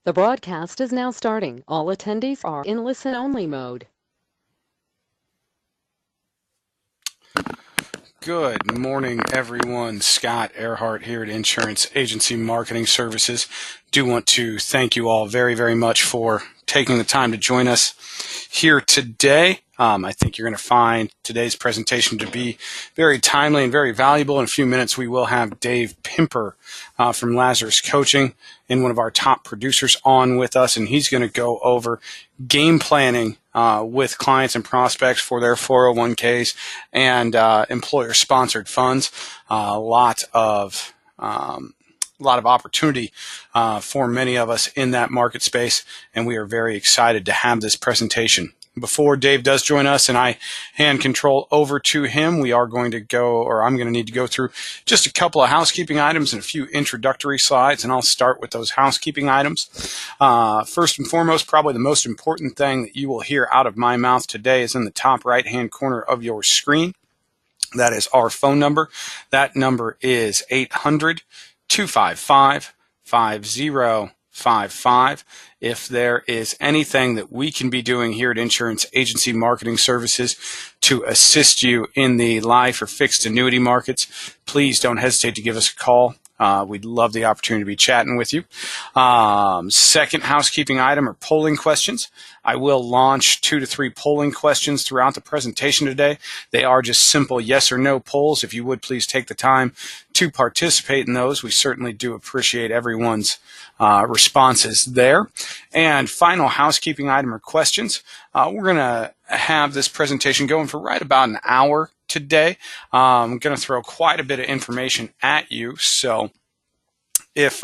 The broadcast is now starting. All attendees are in listen-only mode. Good morning, everyone. Scott Earhart here at Insurance Agency Marketing Services. Do want to thank you all very, very much for taking the time to join us here today. I think you're going to find today's presentation to be very timely and very valuable. In a few minutes, we will have Dave Pimper from Lazarus Coaching and one of our top producers on with us, and he's going to go over game planning with clients and prospects for their 401ks and employer-sponsored funds. A lot of opportunity for many of us in that market space, and we are very excited to have this presentation. Before Dave does join us and I hand control over to him, we are going to go, or I'm going to need to go through just a couple of housekeeping items and a few introductory slides, and I'll start with those housekeeping items. First and foremost, probably the most important thing that you will hear out of my mouth today is in the top right-hand corner of your screen. That is our phone number. That number is 800-255-5055. If there is anything that we can be doing here at Insurance Agency Marketing Services to assist you in the life or fixed annuity markets, please don't hesitate to give us a call. We'd love the opportunity to be chatting with you. Second housekeeping item are polling questions. I will launch 2 to 3 polling questions throughout the presentation today. They are just simple yes or no polls. If you would please take the time to participate in those. We certainly do appreciate everyone's responses there. And final housekeeping item or questions. We're going to have this presentation going for right about an hour today. I'm going to throw quite a bit of information at you, so if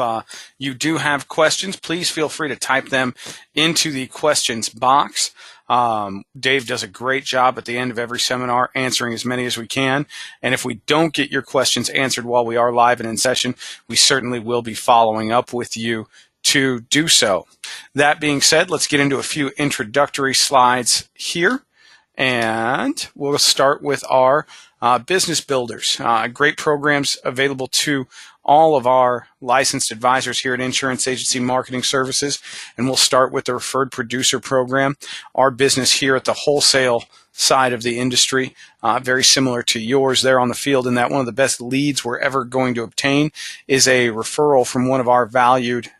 you do have questions, please feel free to type them into the questions box. Dave does a great job at the end of every seminar answering as many as we can, and if we don't get your questions answered while we are live and in session, we certainly will be following up with you to do so. That being said, let's get into a few introductory slides here. And we'll start with our business builders. Great programs available to all of our licensed advisors here at Insurance Agency Marketing Services. And we'll start with the Referred Producer Program. Our business here at the wholesale side of the industry, very similar to yours there on the field, in that one of the best leads we're ever going to obtain is a referral from one of our valued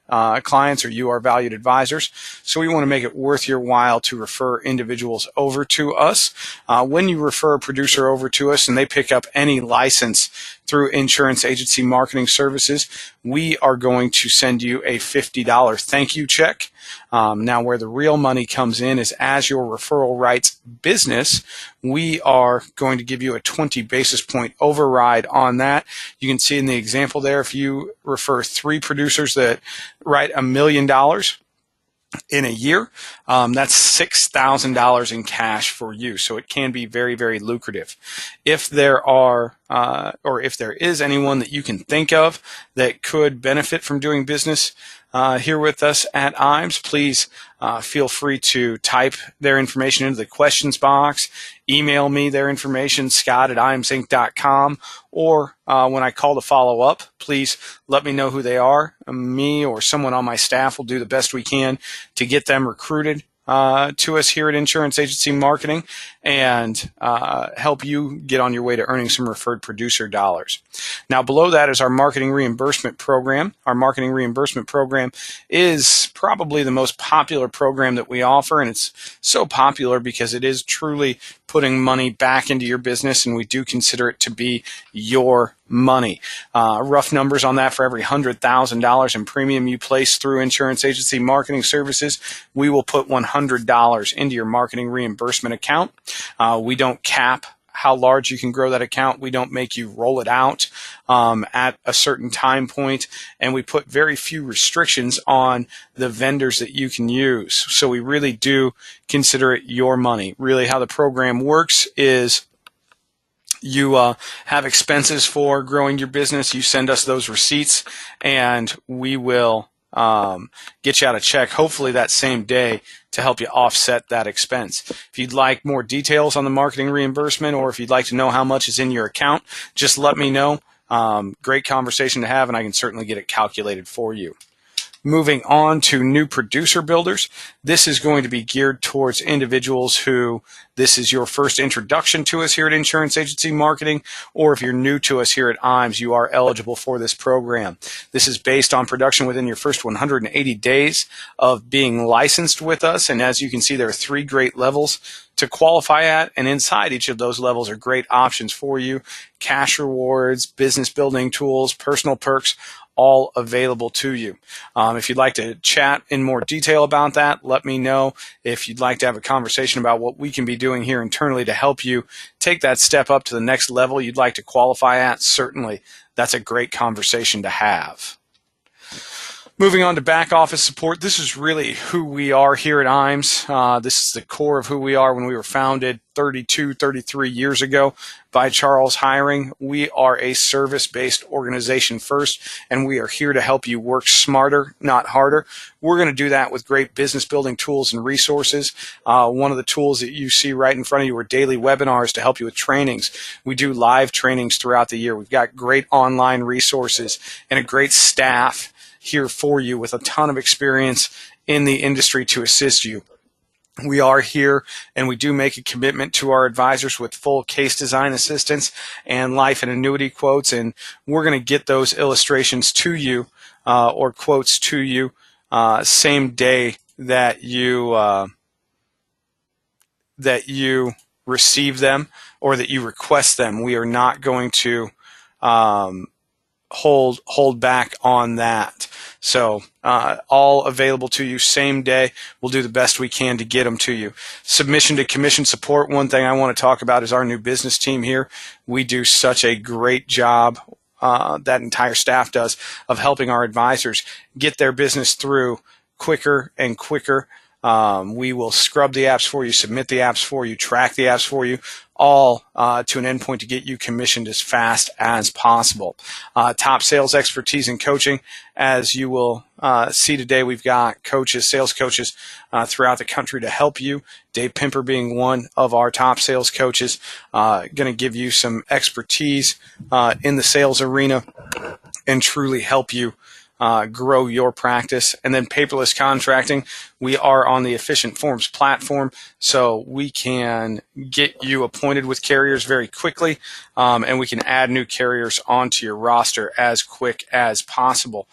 clients, or you are valued advisors. So we want to make it worth your while to refer individuals over to us. When you refer a producer over to us and they pick up any license through Insurance Agency Marketing Services, we are going to send you a $50 thank you check. Now, where the real money comes in is as your referral rights business, we are going to give you a 20 basis point override on that. You can see in the example there, if you refer 3 producers that write $1 million in a year, that's $6,000 in cash for you. So it can be very, very lucrative. If there are, or if there is anyone that you can think of that could benefit from doing business here with us at IMS, please feel free to type their information into the questions box, email me their information, scott@imsinc.com, or when I call to follow up, please let me know who they are. Me or someone on my staff will do the best we can to get them recruited to us here at Insurance Agency Marketing and help you get on your way to earning some referred producer dollars. Now, below that is our marketing reimbursement program. Our marketing reimbursement program is probably the most popular program that we offer, and it's so popular because it is truly putting money back into your business, and we do consider it to be your money. Rough numbers on that: for every $100,000 in premium you place through Insurance Agency Marketing Services, we will put $100 into your marketing reimbursement account. We don't cap how large you can grow that account. We don't make you roll it out at a certain time point, and we put very few restrictions on the vendors that you can use. So we really do consider it your money. Really, how the program works is you have expenses for growing your business. You send us those receipts, and we will get you out a check, hopefully that same day, to help you offset that expense. If you'd like more details on the marketing reimbursement, or if you'd like to know how much is in your account, just let me know. Great conversation to have, and I can certainly get it calculated for you. Moving on to new producer builders, this is going to be geared towards individuals who this is your first introduction to us here at Insurance Agency Marketing, or if you're new to us here at IMS, you are eligible for this program. This is based on production within your first 180 days of being licensed with us, and as you can see, there are 3 great levels to qualify at, and inside each of those levels are great options for you: cash rewards, business building tools, personal perks, all available to you. If you'd like to chat in more detail about that, let me know. If you'd like to have a conversation about what we can be doing here internally to help you take that step up to the next level you'd like to qualify at, certainly that's a great conversation to have. Moving on to back office support, this is really who we are here at IMS. This is the core of who we are when we were founded 33 years ago by Charles Hiring. We are a service-based organization first, and we are here to help you work smarter, not harder. We're going to do that with great business building tools and resources. One of the tools that you see right in front of you are daily webinars to help you with trainings. We do live trainings throughout the year. We've got great online resources and a great staff here for you with a ton of experience in the industry to assist you. We are here, and we do make a commitment to our advisors with full case design assistance and life and annuity quotes, and we're going to get those illustrations to you or quotes to you same day that you receive them or that you request them. We are not going to hold back on that. So all available to you same day. We'll do the best we can to get them to you. Submission to commission support. One thing I want to talk about is our new business team here. We do such a great job, that entire staff does, of helping our advisors get their business through quicker and quicker. We will scrub the apps for you, submit the apps for you, track the apps for you, all to an endpoint to get you commissioned as fast as possible. Top sales expertise and coaching. As you will see today, we've got coaches, sales coaches throughout the country to help you. Dave Pimper being one of our top sales coaches, going to give you some expertise in the sales arena and truly help you grow your practice. And then paperless contracting. We are on the Efficient Forms platform, so we can get you appointed with carriers very quickly, and we can add new carriers onto your roster as quick as possible.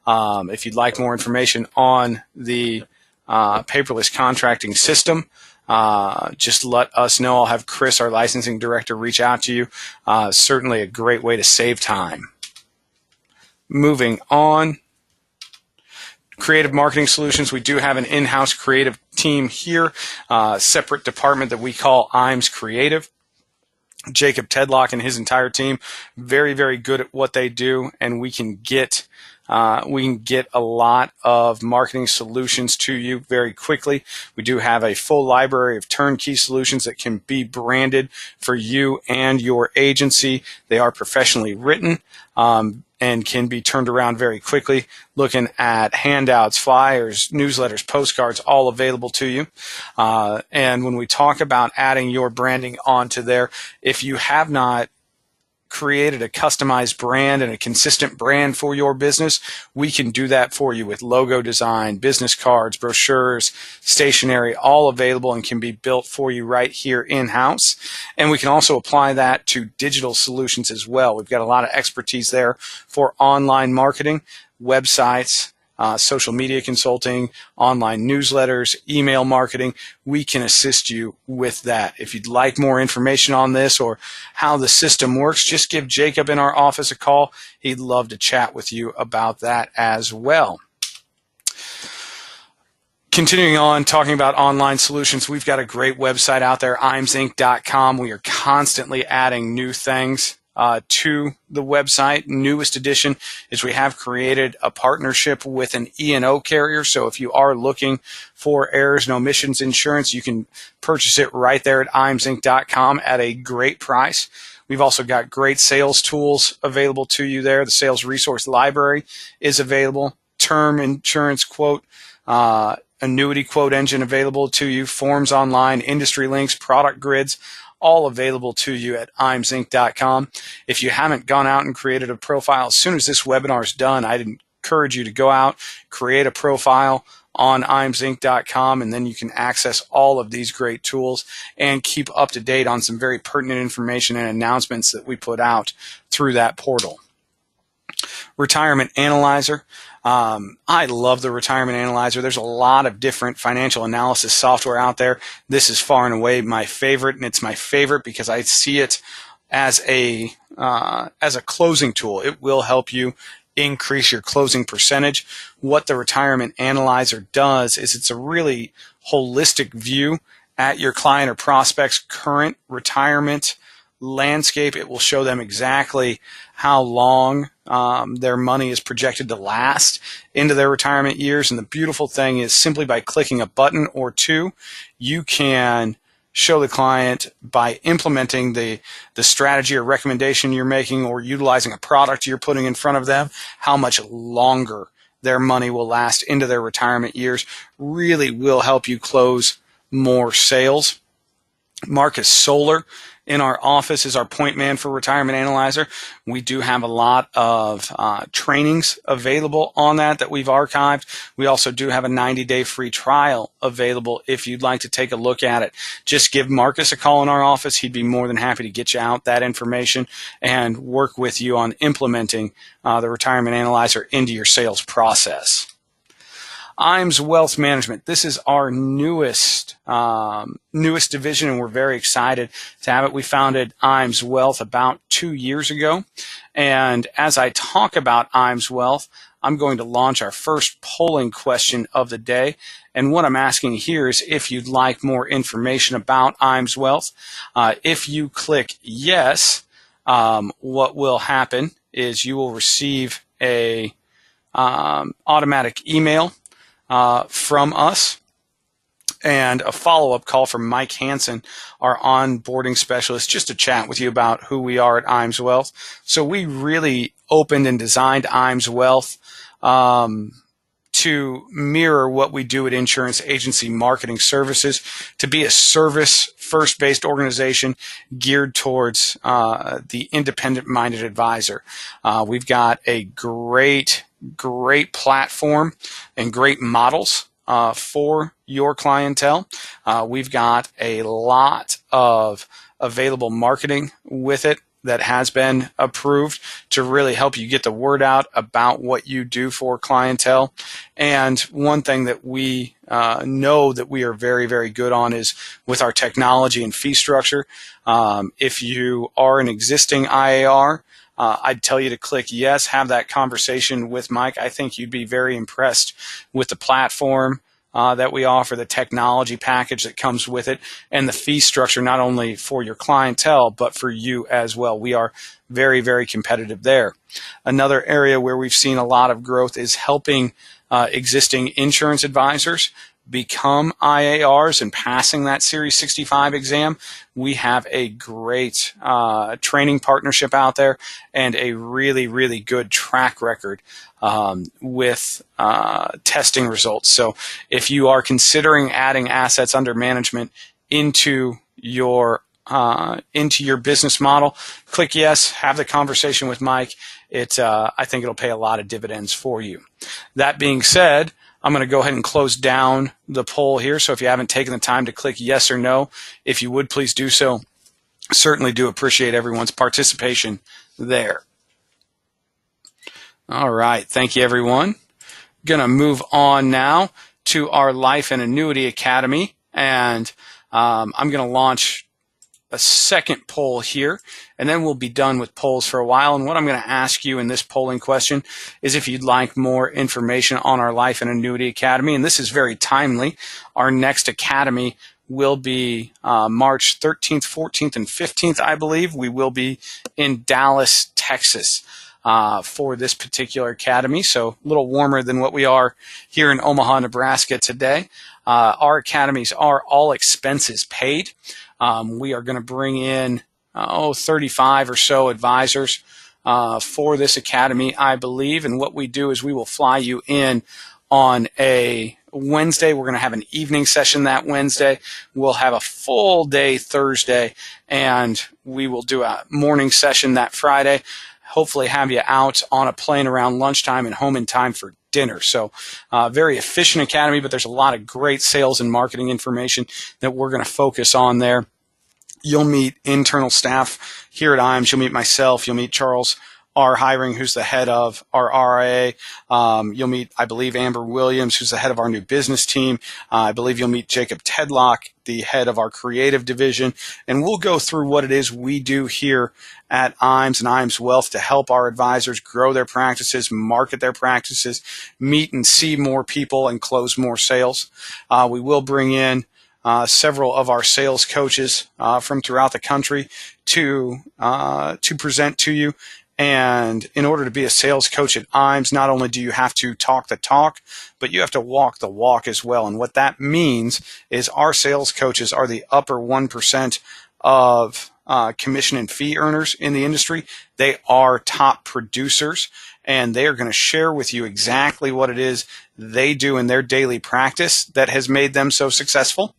If you'd like more information on the paperless contracting system, just let us know. I'll have Chris, our licensing director, reach out to you. Certainly a great way to save time. Moving on, creative marketing solutions. We do have an in-house creative team here, separate department that we call IMS Creative. Jacob Tedlock and his entire team, very, very good at what they do, and we can get a lot of marketing solutions to you very quickly. We do have a full library of turnkey solutions that can be branded for you and your agency. They are professionally written and can be turned around very quickly. Looking at handouts, flyers, newsletters, postcards, all available to you. And when we talk about adding your branding onto there, if you have not created a customized brand and a consistent brand for your business, we can do that for you with logo design, business cards, brochures, stationery, all available and can be built for you right here in-house. And we can also apply that to digital solutions as well. We've got a lot of expertise there for online marketing, websites, social media consulting, online newsletters, email marketing. We can assist you with that. If you'd like more information on this or how the system works, just give Jacob in our office a call. He'd love to chat with you about that as well. Continuing on, talking about online solutions, we've got a great website out there, imsinc.com. We are constantly adding new things to the website. Newest addition is we have created a partnership with an E&O carrier. So if you are looking for errors and omissions insurance, you can purchase it right there at imsinc.com at a great price. We've also got great sales tools available to you there. The sales resource library is available. Term insurance quote, annuity quote engine available to you. Forms online, industry links, product grids, all available to you at imsinc.com. If you haven't gone out and created a profile, as soon as this webinar is done, I'd encourage you to go out, create a profile on imsinc.com, and then you can access all of these great tools and keep up to date on some very pertinent information and announcements that we put out through that portal. Retirement Analyzer. I love the Retirement Analyzer. There's a lot of different financial analysis software out there. This is far and away my favorite, and it's my favorite because I see it as a closing tool. It will help you increase your closing percentage. What the Retirement Analyzer does is it's a really holistic view at your client or prospect's current retirement landscape. It will show them exactly how long their money is projected to last into their retirement years. And the beautiful thing is, simply by clicking a button or two, you can show the client, by implementing the strategy or recommendation you're making or utilizing a product you're putting in front of them, how much longer their money will last into their retirement years. Really will help you close more sales. Marcus Solar in our office is our point man for Retirement Analyzer. We do have a lot of trainings available on that we've archived. We also do have a 90-day free trial available if you'd like to take a look at it. Just give Marcus a call in our office. He'd be more than happy to get you out that information and work with you on implementing the Retirement Analyzer into your sales process. IMS Wealth Management. This is our newest division, and we're very excited to have it. We founded IMS Wealth about 2 years ago, and as I talk about IMS Wealth, I'm going to launch our first polling question of the day. And what I'm asking here is if you'd like more information about IMS Wealth. If you click yes, what will happen is you will receive a automatic email from us and a follow-up call from Mike Hansen, our onboarding specialist, just to chat with you about who we are at IMS Wealth. So we really opened and designed IMS Wealth to mirror what we do at Insurance Agency Marketing Services, to be a service-first based organization geared towards the independent-minded advisor. We've got a great platform and great models for your clientele. We've got a lot of available marketing with it that has been approved to really help you get the word out about what you do for clientele. And one thing that we know that we are very, very good on is with our technology and fee structure. If you are an existing IAR, I'd tell you to click yes, have that conversation with Mike. I think you'd be very impressed with the platform that we offer, the technology package that comes with it, and the fee structure, not only for your clientele, but for you as well. We are very, very competitive there. Another area where we've seen a lot of growth is helping existing insurance advisors become IARs and passing that Series 65 exam. We have a great training partnership out there and a really, really good track record with testing results. So if you are considering adding assets under management into your business model, click yes, have the conversation with Mike. I think it'll pay a lot of dividends for you. That being said, I'm going to go ahead and close down the poll here. So if you haven't taken the time to click yes or no, if you would please do so. Certainly do appreciate everyone's participation there. All right. Thank you, everyone. Going to move on now to our Life and Annuity Academy. And I'm going to launch a second poll here, and then we'll be done with polls for a while. And what I'm going to ask you in this polling question is if you'd like more information on our Life and Annuity Academy. And this is very timely. Our next academy will be March 13th, 14th, and 15th, I believe. We will be in Dallas, Texas for this particular academy, so a little warmer than what we are here in Omaha, Nebraska today. Our academies are all expenses paid. We are going to bring in 35 or so advisors for this academy, I believe. And what we do is we will fly you in on a Wednesday. We're going to have an evening session that Wednesday. We'll have a full day Thursday, and we will do a morning session that Friday. hopefully have you out on a plane around lunchtime and home in time for dinner. So very efficient academy, but there's a lot of great sales and marketing information that we're going to focus on there. You'll meet internal staff here at IAMS. You'll meet myself. You'll meet Charles R. Hiring, who's the head of our RIA. You'll meet, I believe, Amber Williams, who's the head of our new business team. I believe you'll meet Jacob Tedlock, the head of our creative division. And we'll go through what it is we do here at IAMS and IAMS Wealth to help our advisors grow their practices, market their practices, meet and see more people, and close more sales. We will bring in several of our sales coaches from throughout the country to present to you. And in order to be a sales coach at IAMS, not only do you have to talk the talk, but you have to walk the walk as well. And what that means is our sales coaches are the upper 1% of commission and fee earners in the industry. They are top producers, and they are going to share with you exactly what it is they do in their daily practice that has made them so successful,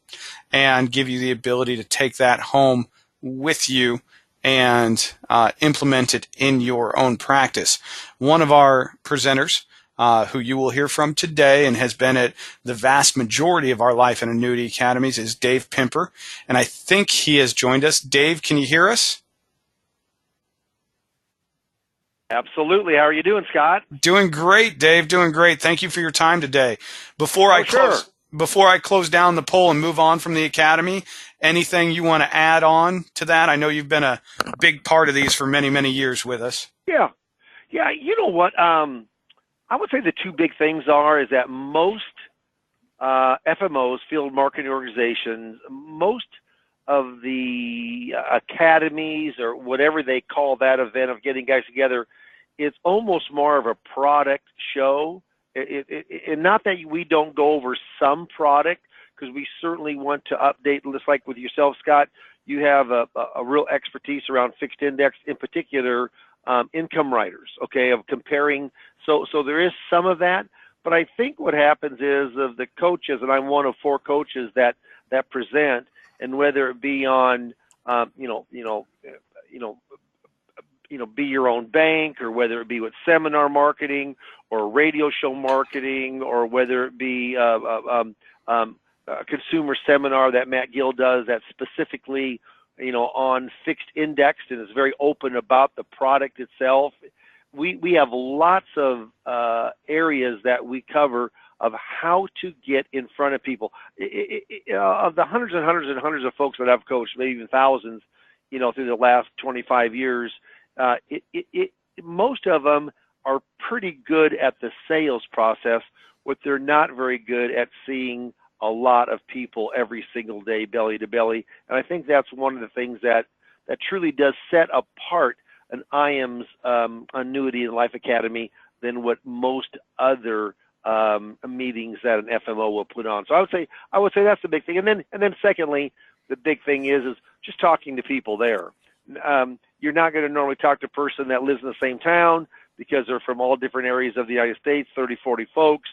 and give you the ability to take that home with you and implement it in your own practice. One of our presenters, who you will hear from today and has been at the vast majority of our life and annuity academies, is Dave Pimper. And I think he has joined us. Dave, can you hear us? Absolutely. How are you doing, Scott? Doing great, Dave. Doing great. Thank you for your time today. Before I close down the poll and move on from the academy, anything you want to add on to that? I know you've been a big part of these for many, many years with us. Yeah. You know what? I would say the two big things is that most FMOs, field marketing organizations, most of the academies or whatever they call that event of getting guys together, it's almost more of a product show. And not that we don't go over some product, because we certainly want to update, just like with yourself, Scott. You have a real expertise around fixed index, in particular, income riders, okay, of comparing. So there is some of that. But I think what happens is, of the coaches, and I'm one of 4 coaches that present, and whether it be on, be your own bank, or whether it be with seminar marketing or radio show marketing, or whether it be a consumer seminar that Matt Gill does that's specifically, on fixed indexed and is very open about the product itself. We have lots of areas that we cover of how to get in front of people. Of the hundreds and hundreds and hundreds of folks that I've coached, maybe even thousands, through the last 25 years, most of them are pretty good at the sales process. What they're not very good at seeing a lot of people every single day, belly to belly. And I think that's one of the things that truly does set apart an IAMS annuity and life academy than what most other meetings that an FMO will put on. So I would say that's the big thing. And then secondly, the big thing is just talking to people there. You're not going to normally talk to a person that lives in the same town, because they're from all different areas of the United States, 30, 40 folks.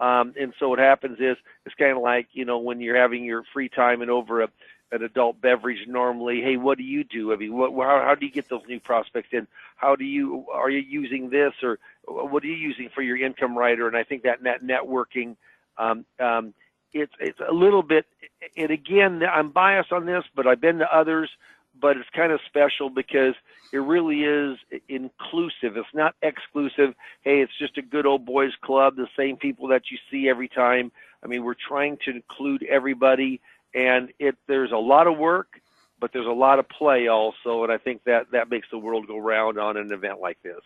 And so what happens is, it's kind of like, when you're having your free time and over an adult beverage normally, hey, what do you do? I mean, how do you get those new prospects in? Are you using this, or what are you using for your income rider? And I think that networking, it's a little bit, and again, I'm biased on this, but I've been to others, but it's kind of special because it really is inclusive. It's not exclusive. Hey, it's just a good old boys club, the same people that you see every time. I mean, we're trying to include everybody, and there's a lot of work, but there's a lot of play also, and I think that makes the world go round on an event like this.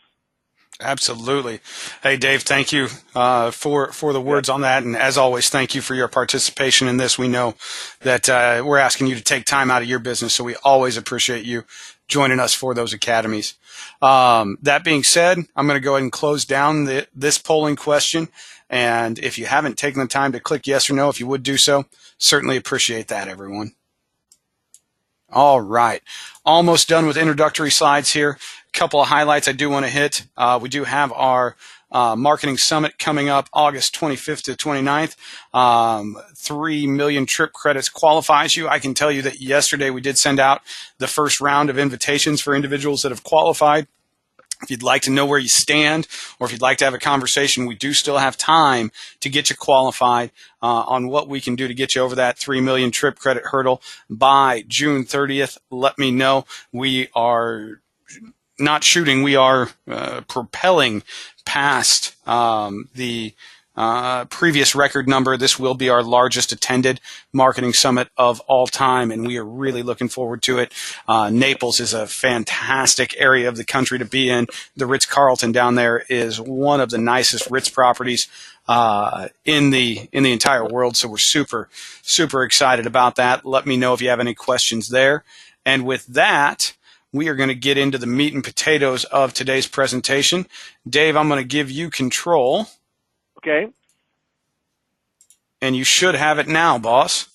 Absolutely. Hey, Dave, thank you for the words on that. And as always, thank you for your participation in this. We know that we're asking you to take time out of your business, so we always appreciate you joining us for those academies. That being said, I'm going to go ahead and close down this polling question. And if you haven't taken the time to click yes or no, if you would do so, certainly appreciate that, everyone. All right. Almost done with introductory slides here. Couple of highlights I do want to hit. We do have our marketing summit coming up August 25th to 29th. 3 million trip credits qualifies you. I can tell you that yesterday we did send out the first round of invitations for individuals that have qualified. If you'd like to know where you stand, or if you'd like to have a conversation, we do still have time to get you qualified on what we can do to get you over that 3 million trip credit hurdle by June 30th. Let me know. We are not shooting. We are propelling past the previous record number. This will be our largest attended marketing summit of all time, and we are really looking forward to it. Naples is a fantastic area of the country to be in. The Ritz-Carlton down there is one of the nicest Ritz properties in the entire world, so we're super excited about that. Let me know if you have any questions there. And with that, we are going to get into the meat and potatoes of today's presentation. Dave, I'm going to give you control. Okay. And you should have it now, boss.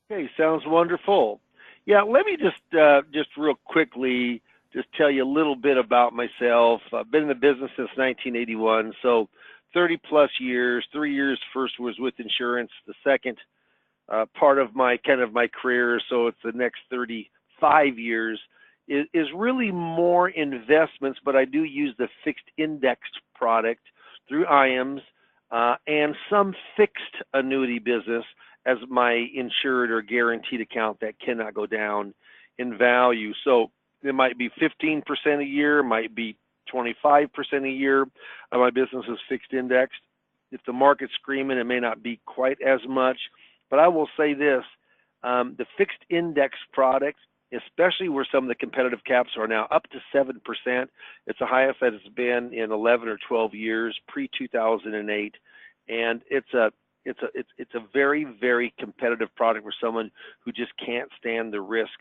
Okay, sounds wonderful. Yeah, let me just real quickly just tell you a little bit about myself. I've been in the business since 1981, so 30 plus years. 3 years first was with insurance. The second part of my career, so it's the next 35 years, is really more investments, but I do use the fixed indexed product through IAMs and some fixed annuity business as my insured or guaranteed account that cannot go down in value. So it might be 15% a year, might be 25% a year. My business is fixed indexed. If the market's screaming, it may not be quite as much, but I will say this, the fixed index products, especially where some of the competitive caps are now up to 7%. It's the highest that it's been in 11 or 12 years, pre-2008, and it's a very, very competitive product for someone who just can't stand the risk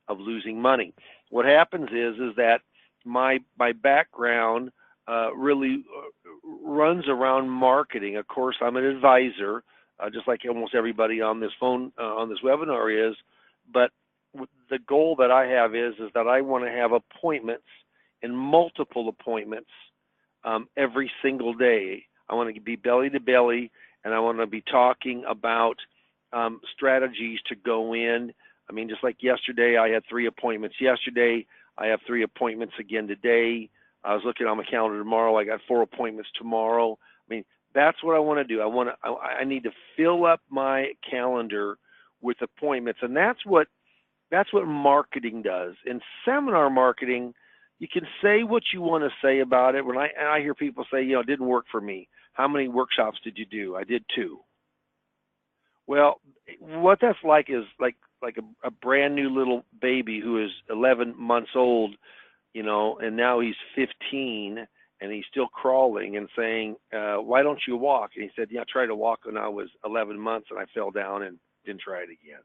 of losing money. What happens is that my background really runs around marketing. Of course, I'm an advisor, just like almost everybody on this on this webinar is, but the goal that I have is that I want to have appointments and multiple appointments every single day. I want to be belly to belly, and I want to be talking about strategies to go in. I mean, just like yesterday, I had 3 appointments yesterday. I have 3 appointments again today. I was looking on my calendar tomorrow. I got 4 appointments tomorrow. I mean, that's what I want to do. I need to fill up my calendar with appointments, and that's what marketing does. In seminar marketing, you can say what you want to say about it. When I hear people say, it didn't work for me. How many workshops did you do? I did 2. Well, what that's like is like a brand new little baby who is 11 months old, and now he's 15 and he's still crawling and saying, why don't you walk? And he said, I tried to walk when I was 11 months and I fell down and didn't try it again.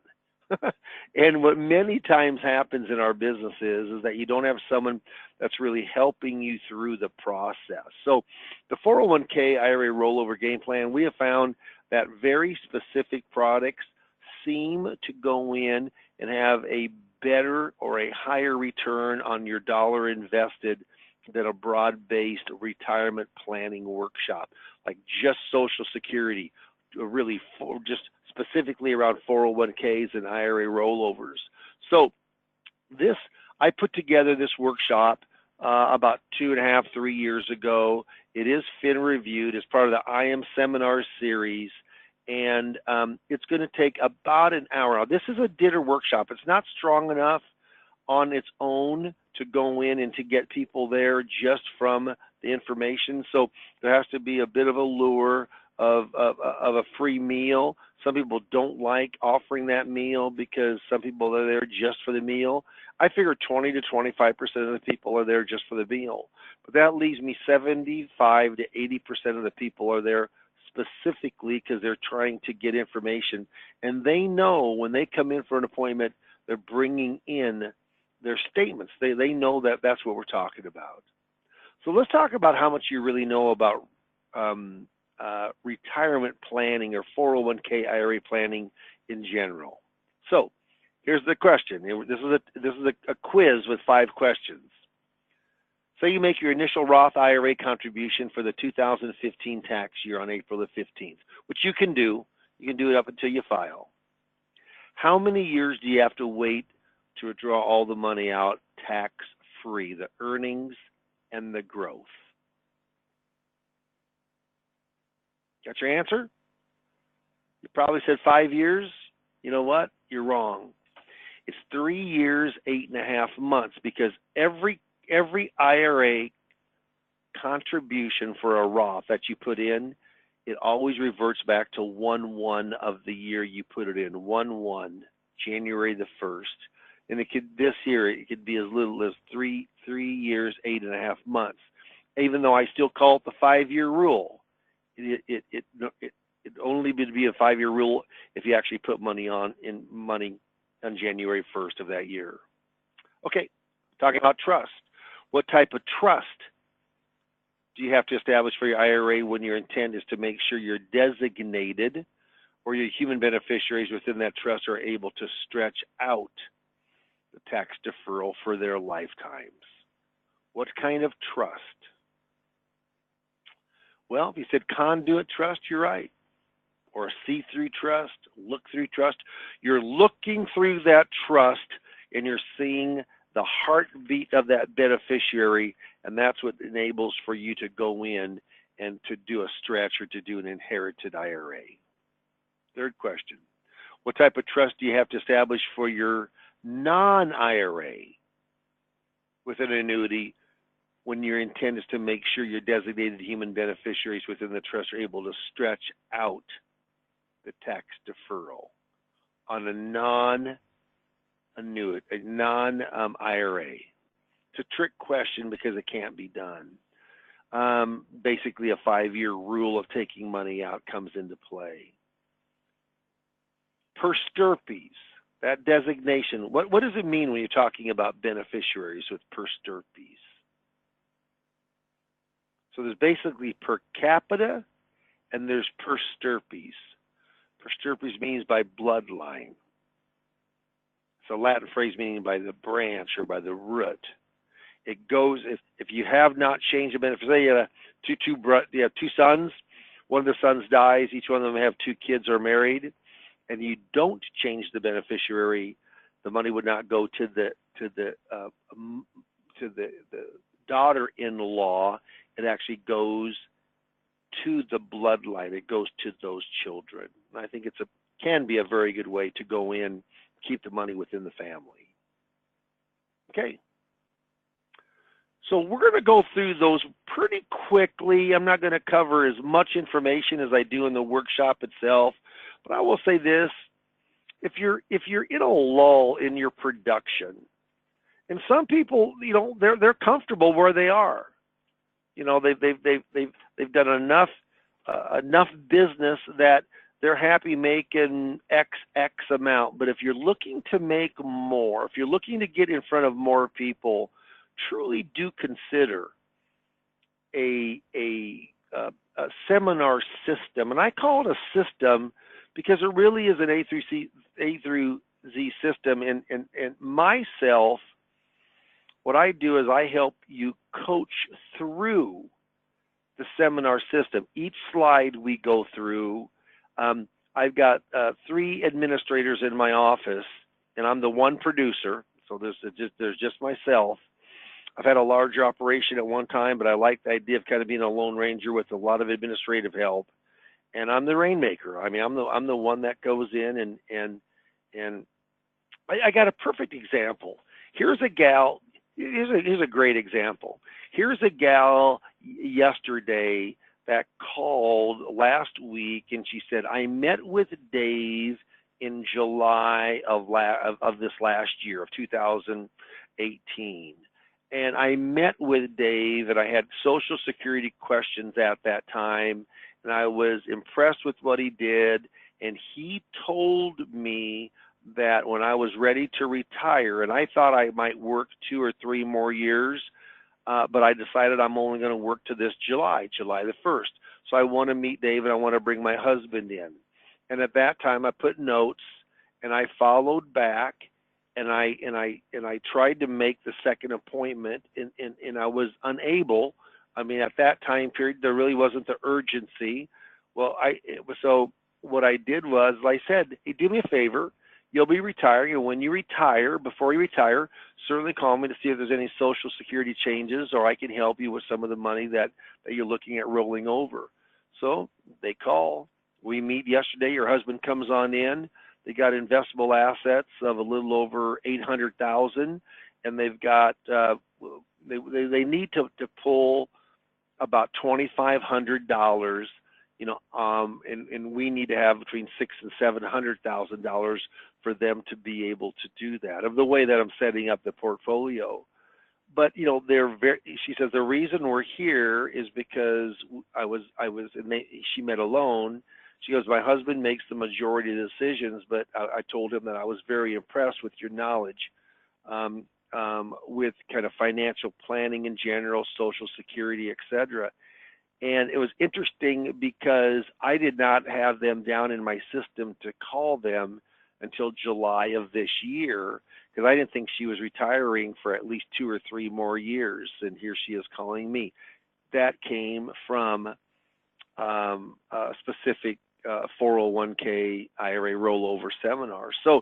And what many times happens in our business is that you don't have someone that's really helping you through the process. So the 401k IRA rollover game plan, we have found that very specific products seem to go in and have a better or a higher return on your dollar invested than a broad-based retirement planning workshop, like just Social Security, really just specifically around 401ks and IRA rollovers. So I put together this workshop about 2.5, 3 years ago. It is fin reviewed as part of the IM seminar series, and it's going to take about an hour. Now, this is a dinner workshop. It's not strong enough on its own to go in and to get people there just from the information. So there has to be a bit of a lure of a free meal. Some people don't like offering that meal because some people are there just for the meal. I figure 20 to 25% of the people are there just for the meal. But that leaves me 75 to 80% of the people are there specifically because they're trying to get information. And they know when they come in for an appointment, they're bringing in their statements. They know that that's what we're talking about. So let's talk about how much you really know about retirement planning or 401k IRA planning in general. So here's the question. This is a quiz with 5 questions. Say you make your initial Roth IRA contribution for the 2015 tax year on April the 15th, which you can do. You can do it up until you file. How many years do you have to wait to withdraw all the money out tax-free, the earnings and the growth. Got your answer? You probably said 5 years. You know what? You're wrong. It's 3 years, 8.5 months, because every IRA contribution for a Roth that you put in, it always reverts back to 1/1 of the year you put it in. 1/1, January the 1st. And it could, this year, it could be as little as 3 years, 8.5 months. Even though I still call it the 5-year rule, it only would be a 5-year rule if you actually put money on January 1st of that year. Okay, talking about trust. What type of trust do you have to establish for your IRA when your intent is to make sure you're designated or your human beneficiaries within that trust are able to stretch out the tax deferral for their lifetimes? What kind of trust? Well, if you said conduit trust, you're right. Or a see-through trust, look-through trust. You're looking through that trust and you're seeing the heartbeat of that beneficiary, and that's what enables for you to go in and to do a stretch or to do an inherited IRA. Third question, what type of trust do you have to establish for your non-IRA with an annuity when your intent is to make sure your designated human beneficiaries within the trust are able to stretch out the tax deferral on a non-IRA? It's a trick question because it can't be done. Basically, a 5-year rule of taking money out comes into play. Per stirpes, that designation, what does it mean when you're talking about beneficiaries with per stirpes? So there's basically per capita and there's per stirpes. Per stirpes means by bloodline. It's a Latin phrase meaning by the branch or by the root. It goes, if you have not changed the benefit, say you have two sons, one of the sons dies, each one of them have 2 kids or married, and you don't change the beneficiary, the money would not go to the daughter-in-law. It actually goes to the bloodline. It goes to those children. And I think can be a very good way to go in, keep the money within the family. Okay. So we're going to go through those pretty quickly. I'm not going to cover as much information as I do in the workshop itself, but I will say this: if you're in a lull in your production, and some people, they're comfortable where they are. They've done enough business that they're happy making X amount. But if you're looking to make more, if you're looking to get in front of more people, truly do consider a seminar system. And I call it a system because it really is an A through Z system. And myself, what I do is I help you coach through the seminar system. Each slide we go through, I've got 3 administrators in my office, and I'm the one producer, so there's just myself. I've had a larger operation at one time, but I like the idea of kind of being a lone ranger with a lot of administrative help. And I'm the rainmaker. I mean, I'm the one that goes in and I got a perfect example. Here's a gal. Here's a great example. Here's a gal yesterday that called last week, and she said, I met with Dave in July of this last year, of 2018. And I met with Dave, and I had Social Security questions at that time, and I was impressed with what he did. And he told me that when I was ready to retire, and I thought I might work 2 or 3 more years, but I decided I'm only going to work to this July the 1st. So I want to meet Dave, and I want to bring my husband in. And at that time, I put notes, and I followed back, and I tried to make the second appointment, and I was unable. I mean, at that time period, there really wasn't the urgency. Well, so what I did was I said, hey, do me a favor. you'll be retiring, and when you retire, before you retire, certainly call me to see if there's any Social Security changes, or I can help you with some of the money that you're looking at rolling over. So they call. We meet yesterday. Your husband comes on in. They got investable assets of a little over $800,000, and they've got they need to pull about $2,500, and we need to have between $600,000 and $700,000 for them to be able to do that, of the way that I'm setting up the portfolio. But she says the reason we're here is because she met alone. She goes, my husband makes the majority of the decisions, but I told him that I was very impressed with your knowledge with kind of financial planning in general, Social Security, etc. And it was interesting because I did not have them down in my system to call them until July of this year, because I didn't think she was retiring for at least 2 or 3 more years, and here she is calling me. That came from a specific 401k IRA rollover seminar. So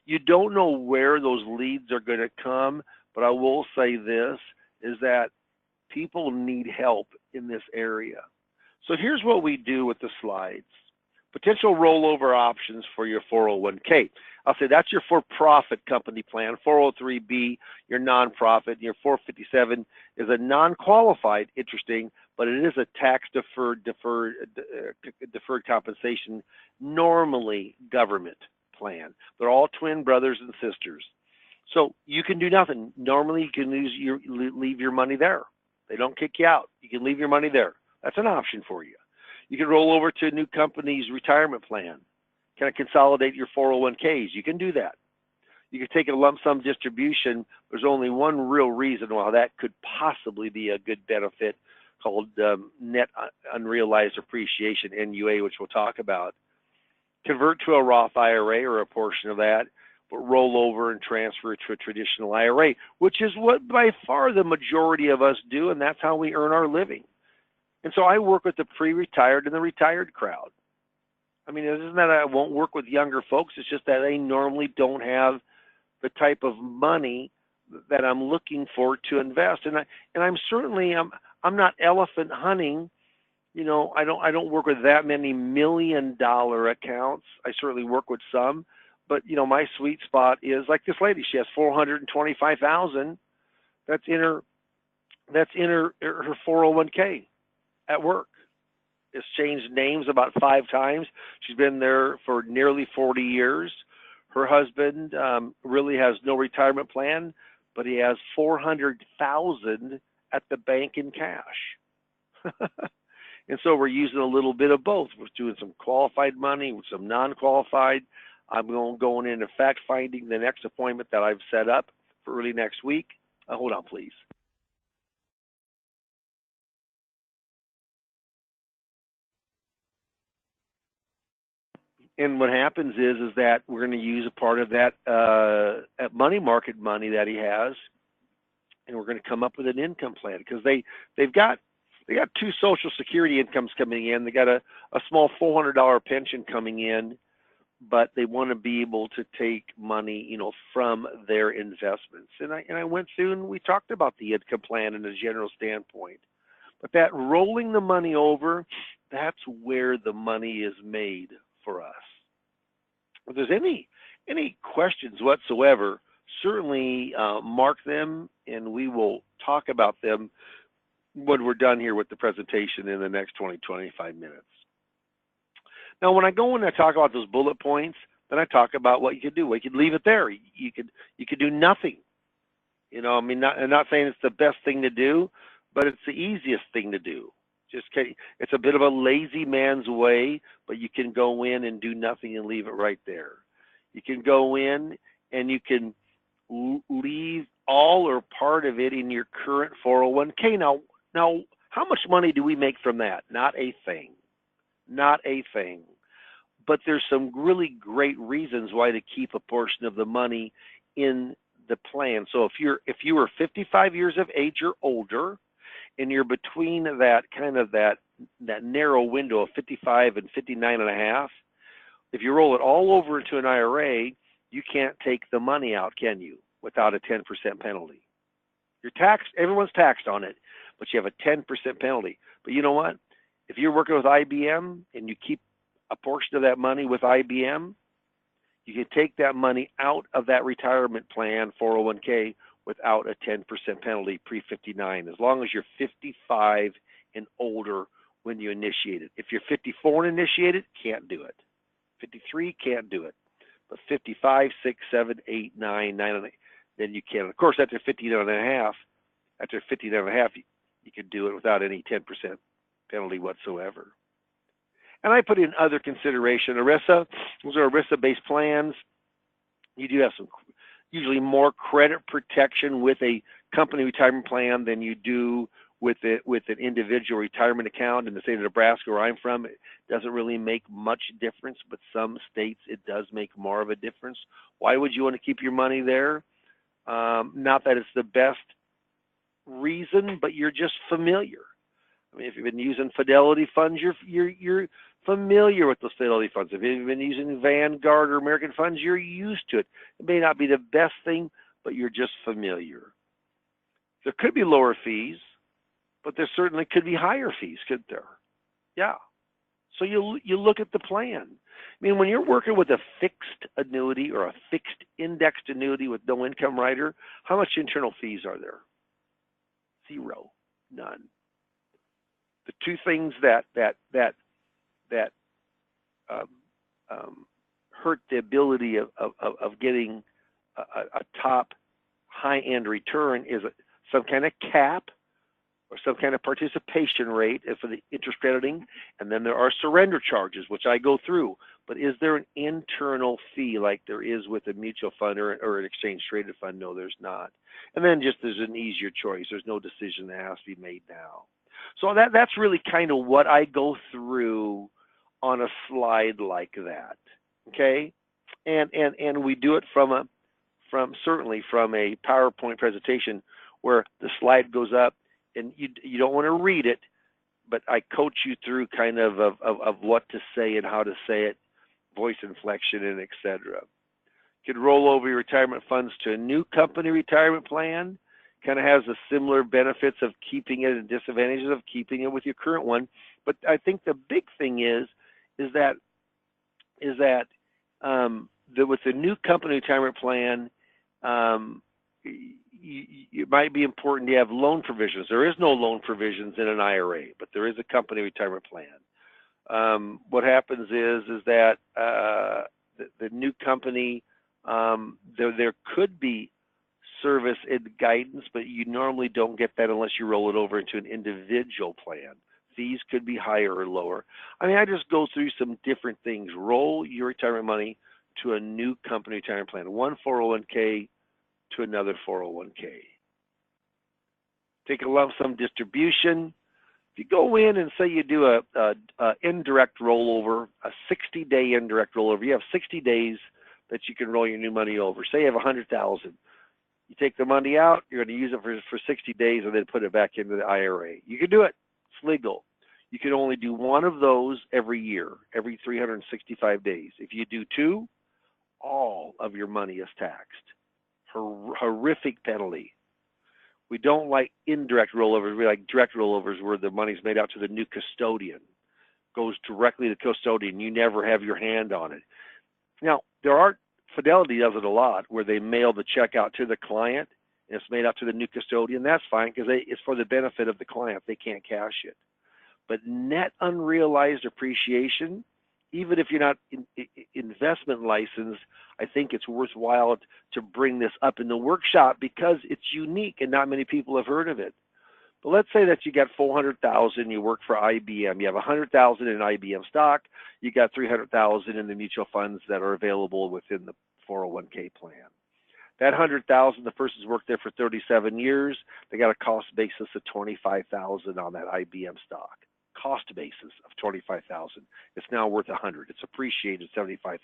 you don't know where those leads are going to come, but I will say this, is that people need help in this area. So here's what we do with the slides. Potential rollover options for your 401k. I'll say that's your for-profit company plan. 403B, your nonprofit. Your 457 is a non-qualified, interesting, but it is a tax-deferred deferred compensation, normally government plan. They're all twin brothers and sisters. So you can do nothing. Normally you can leave your money there. They don't kick you out. You can leave your money there. That's an option for you. You can roll over to a new company's retirement plan. Kind of consolidate your 401ks. You can do that. You can take a lump sum distribution. There's only one real reason why that could possibly be a good benefit, called net unrealized appreciation, NUA, which we'll talk about. Convert to a Roth IRA or a portion of that, but roll over and transfer to a traditional IRA, which is what by far the majority of us do, and that's how we earn our living. And so I work with the pre-retired and the retired crowd. I mean, it isn't that I won't work with younger folks. It's just that they normally don't have the type of money that I'm looking for to invest. And I'm certainly I'm not elephant hunting. I don't work with that many $1 million accounts. I certainly work with some, but my sweet spot is like this lady. She has $425,000. That's in her 401k at work. It's changed names about 5 times. She's been there for nearly 40 years. Her husband really has no retirement plan, but he has $400,000 at the bank in cash. And so we're using a little bit of both. We're doing some qualified money with some non-qualified. I'm going into fact finding the next appointment that I've set up for early next week. Hold on, please. And what happens is that we're going to use a part of that money market money that he has, and we're going to come up with an income plan, because they've got 2 Social Security incomes coming in. They got a small $400 pension coming in, but they want to be able to take money, from their investments. And I went through and we talked about the income plan in a general standpoint. But that rolling the money over, that's where the money is made for us. If there's any questions whatsoever, certainly mark them, and we will talk about them when we're done here with the presentation in the next 25 minutes. Now, when I go in and I talk about those bullet points, then I talk about what you could do. Well, you could leave it there. You could do nothing. I'm not saying it's the best thing to do, but it's the easiest thing to do. It's a bit of a lazy man's way, but you can go in and do nothing and leave it right there. You can go in and you can leave all or part of it in your current 401k. Now, how much money do we make from that? Not a thing. Not a thing. But there's some really great reasons why to keep a portion of the money in the plan. So if you were 55 years of age or older, and you're between that narrow window of 55 and 59 and a half, if you roll it all over into an IRA, You can't take the money out, can you, without a 10% penalty? You're taxed, everyone's taxed on it, but you have a 10% penalty. But you know what? If you're working with IBM and you keep a portion of that money with IBM, you can take that money out of that retirement plan, 401k, without a 10% penalty pre-59, as long as you're 55 and older when you initiate it. If you're 54 and initiated, can't do it. 53, can't do it. But 55, 6, 7, 8, 9, 9, then you can. Of course, after 59 and a half, you can do it without any 10% penalty whatsoever. And I put in other consideration. ERISA, those are ERISA-based plans. You do have some, usually more credit protection with a company retirement plan than you do with an individual retirement account. In the state of Nebraska, where I'm from, it doesn't really make much difference, but some states it does make more of a difference. Why would you want to keep your money there? Not that it's the best reason, but you're just familiar. I mean, if you've been using Fidelity funds, you're familiar with those Fidelity funds. If you've been using Vanguard or American funds, you're used to it. It may not be the best thing, but you're just familiar. There could be lower fees, but there certainly could be higher fees, could there? Yeah. So you look at the plan. I mean, when you're working with a fixed annuity or a fixed indexed annuity with no income rider, how much internal fees are there? Zero. None. The two things that hurt the ability of getting a top high-end return is some kind of cap or some kind of participation rate for the interest crediting, and then there are surrender charges, which I go through. But is there an internal fee like there is with a mutual fund or an exchange-traded fund? No, there's not. And then just there's an easier choice. There's no decision that has to be made now. So that's really kind of what I go through on a slide like that, okay? And we do it certainly from a PowerPoint presentation where the slide goes up and you don't want to read it, but I coach you through kind of what to say and how to say it, voice inflection, and etc. You could roll over your retirement funds to a new company retirement plan. Kind of has the similar benefits of keeping it and disadvantages of keeping it with your current one. But I think the big thing is that with the new company retirement plan, it might be important to have loan provisions. There is no loan provisions in an IRA, but there is a company retirement plan. What happens is that the new company, there could be service and guidance, but you normally don't get that unless you roll it over into an individual plan. Fees could be higher or lower. I mean, I just go through some different things. Roll your retirement money to a new company retirement plan, one 401k to another 401k. Take a lump sum distribution. If you go in and say you do a indirect rollover, a 60-day indirect rollover, you have 60 days that you can roll your new money over. Say you have $100,000. You take the money out, you're going to use it for 60 days and then put it back into the IRA. You can do it. It's legal. You can only do one of those every year, every 365 days. If you do two, all of your money is taxed. Horrific penalty. We don't like indirect rollovers. We like direct rollovers where the money's made out to the new custodian. Goes directly to the custodian. You never have your hand on it. Now, Fidelity does it a lot where they mail the check out to the client and it's made out to the new custodian. That's fine because it's for the benefit of the client. They can't cash it. But net unrealized appreciation, even if you're not investment licensed, I think it's worthwhile to bring this up in the workshop because it's unique and not many people have heard of it. But let's say that you got $400,000, you work for IBM, you have $100,000 in IBM stock, you got $300,000 in the mutual funds that are available within the 401k plan. That $100,000, the person's worked there for 37 years, they got a cost basis of $25,000 on that IBM stock. Cost basis of $25,000. It's now worth $100,000. It's appreciated $75,000.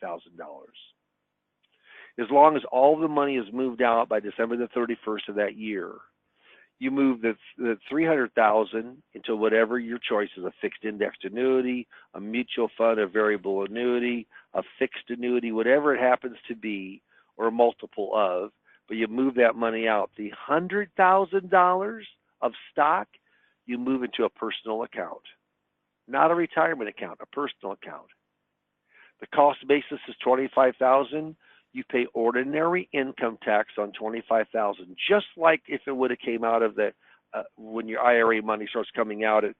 As long as all the money is moved out by December the 31st of that year, you move the $300,000 into whatever your choice is, a fixed indexed annuity, a mutual fund, a variable annuity, a fixed annuity, whatever it happens to be. or a multiple of, but you move that money out. The $100,000 of stock, you move into a personal account, not a retirement account, a personal account. The cost basis is $25,000. You pay ordinary income tax on $25,000, just like if it would have came out of the when your IRA money starts coming out at,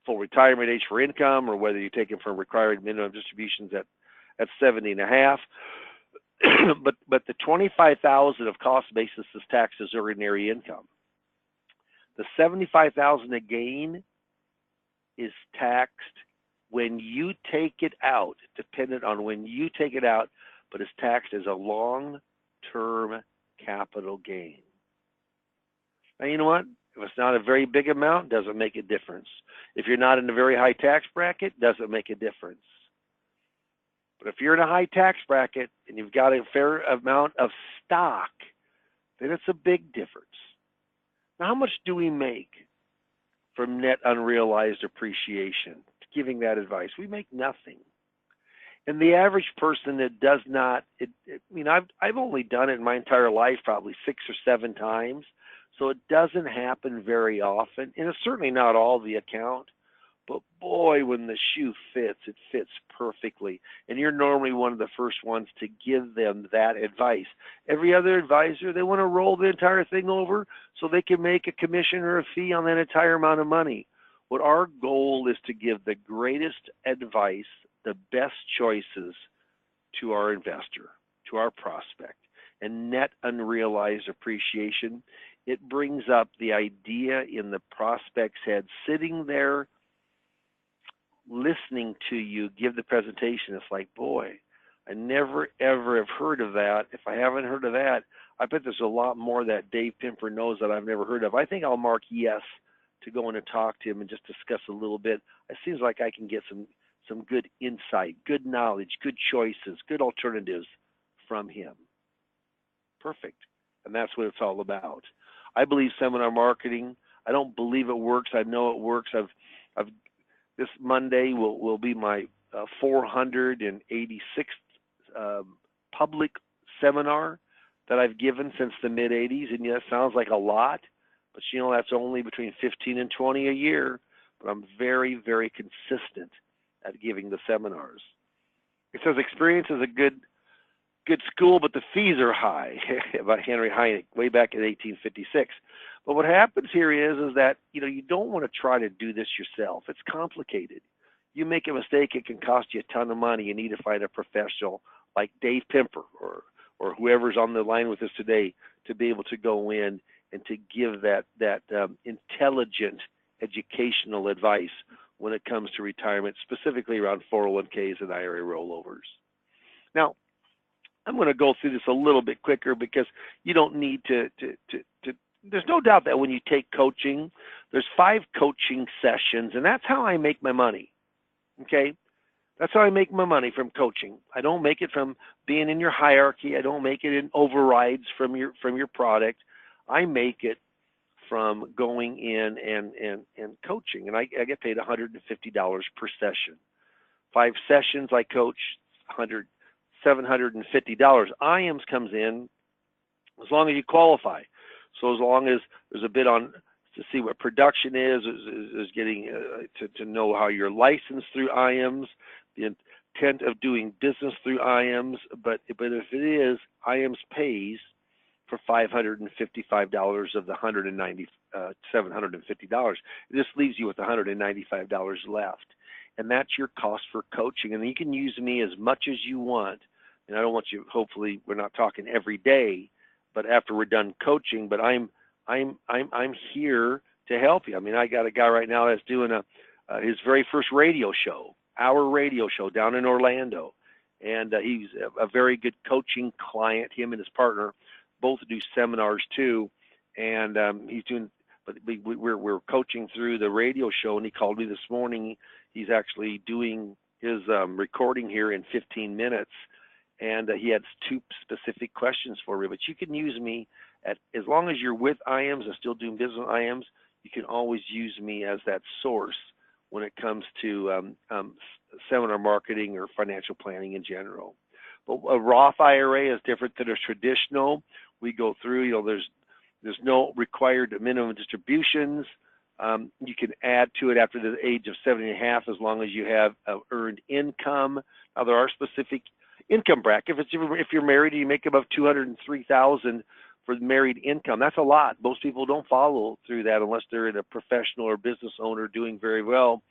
full retirement age for income, or whether you take it from required minimum distributions at 70 and a half. but the $25,000 of cost basis is taxed as ordinary income. The $75,000 a gain is taxed when you take it out, dependent on when you take it out, but is taxed as a long-term capital gain. Now, you know what? If it's not a very big amount, it doesn't make a difference. If you're not in a very high tax bracket, it doesn't make a difference. But if you're in a high tax bracket and you've got a fair amount of stock, then it's a big difference. Now, how much do we make from net unrealized appreciation? Giving that advice, we make nothing. And the average person that does not, I've only done it in my entire life probably 6 or 7 times, so it doesn't happen very often, and it's certainly not all the account. But boy, when the shoe fits, it fits perfectly. And you're normally one of the first ones to give them that advice. Every other advisor, they want to roll the entire thing over so they can make a commission or a fee on that entire amount of money. What our goal is to give the greatest advice, the best choices to our investor, to our prospect. And net unrealized appreciation, it brings up the idea in the prospect's head, sitting there listening to you give the presentation. It's like, boy, I never ever have heard of that. If I haven't heard of that, I bet there's a lot more that Dave Pimper knows that I've never heard of. I think I'll mark yes to go in and talk to him and just discuss a little bit. It seems like I can get some good insight, good knowledge, good choices, good alternatives from him. Perfect. And that's what it's all about. I believe seminar marketing. I don't believe it works. I know it works. This Monday will be my 486th public seminar that I've given since the mid-'80s. And it sounds like a lot, but that's only between 15 and 20 a year. But I'm very, very consistent at giving the seminars. It says experience is a good school, but the fees are high, by Henry Hynek, way back in 1856. But what happens here is that you don't want to try to do this yourself. It's complicated. You make a mistake, it can cost you a ton of money. You need to find a professional like Dave Pimper or whoever's on the line with us today to be able to go in and to give that intelligent educational advice when it comes to retirement, specifically around 401ks and IRA rollovers. Now, I'm going to go through this a little bit quicker because you don't need to there's no doubt that when you take coaching, there's 5 coaching sessions, and that's how I make my money. Okay? That's how I make my money, from coaching. I don't make it from being in your hierarchy. I don't make it in overrides from your product. I make it from going in and coaching, and I get paid $150 per session. 5 sessions I coach, $750. IAMS comes in as long as you qualify. So as long as there's a bit on to see what production is getting to know how you're licensed through IAMS, the intent of doing business through IAMS. But if it is, IAMS pays for $555 of the $750. This leaves you with $195 left. And that's your cost for coaching. And you can use me as much as you want. And I don't want you, hopefully we're not talking every day, but after we're done coaching, but I'm here to help you. I mean, I got a guy right now that's doing his very first radio show, our radio show down in Orlando. And he's a very good coaching client. Him and his partner both do seminars too. And he's doing, but we're coaching through the radio show, and he called me this morning. He's actually doing his recording here in 15 minutes. And he had 2 specific questions for me. But you can use me as long as you're with IAMS and still doing business with IAMS, you can always use me as that source when it comes to seminar marketing or financial planning in general. But a Roth IRA is different than a traditional. We go through, there's no required minimum distributions. You can add to it after the age of 70.5 as long as you have earned income. Now there are specific income brackets. If you're married and you make above $203,000 for married income, that's a lot. Most people don't follow through that unless they're in a professional or business owner doing very well.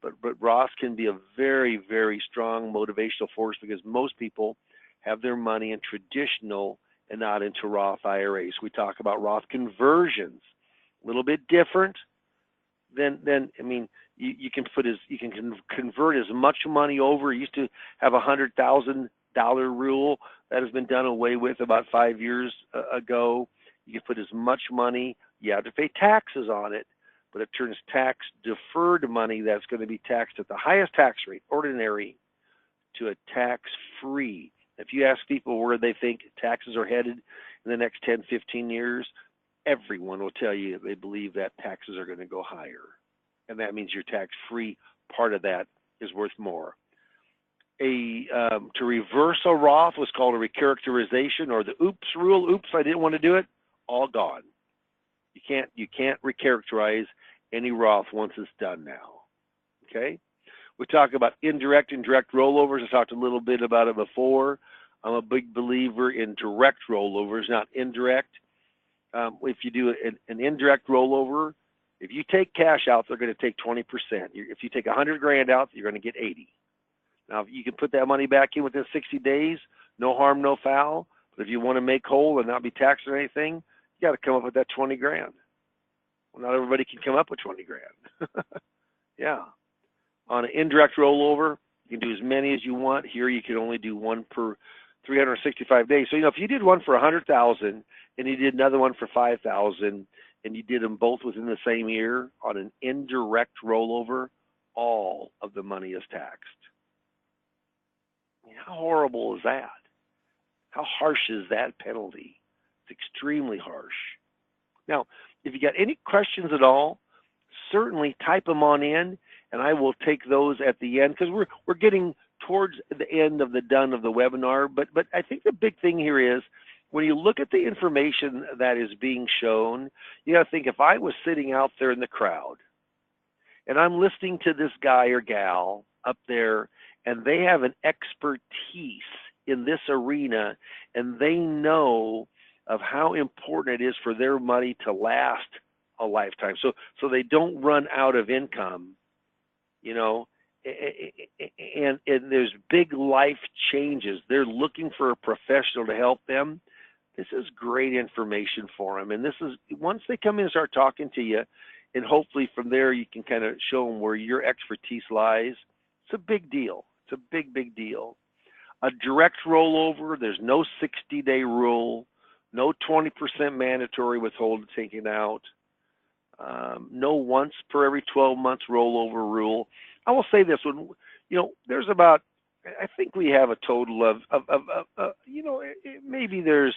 But Roth can be a very, very strong motivational force because most people have their money in traditional and not into Roth IRAs. We talk about Roth conversions, a little bit different than you can convert as much money over. You used to have a $100,000 rule that has been done away with about 5 years ago. You can put as much money. You have to pay taxes on it, but it turns tax deferred money that's going to be taxed at the highest tax rate, ordinary, to a tax free. If you ask people where they think taxes are headed in the next 10, 15 years, everyone will tell you they believe that taxes are going to go higher. And that means your tax-free part of that is worth more. To reverse a Roth was called a recharacterization, or the oops rule. Oops, I didn't want to do it. All gone. You can't recharacterize any Roth once it's done now. Okay? We talk about indirect and direct rollovers. I talked a little bit about it before. I'm a big believer in direct rollovers, not indirect. If you do an indirect rollover, if you take cash out, they're going to take 20%. If you take $100,000 out, you're going to get 80. Now, if you can put that money back in within 60 days, no harm, no foul. But if you want to make whole and not be taxed or anything, you got to come up with that $20,000. Well, not everybody can come up with $20,000. Yeah. On an indirect rollover, you can do as many as you want. Here, you can only do one per 365 days. So, if you did one for $100,000 and you did another one for $5,000, and you did them both within the same year on an indirect rollover, all of the money is taxed. How horrible is that? How harsh is that penalty? It's extremely harsh. Now, if you got any questions at all, certainly type them on in, and I will take those at the end because we're getting towards the end of the webinar. But I think the big thing here is when you look at the information that is being shown, you got to think, if I was sitting out there in the crowd and I'm listening to this guy or gal up there and they have an expertise in this arena and they know of how important it is for their money to last a lifetime, so they don't run out of income, and there's big life changes. They're looking for a professional to help them. This is great information for them. And this is, once they come in and start talking to you, and hopefully from there you can kind of show them where your expertise lies. It's a big deal. It's a big, big deal. A direct rollover, there's no 60-day rule, no 20% mandatory withhold taken out, no once per every 12 months rollover rule. I will say this one, there's about, I think we have a total of maybe there's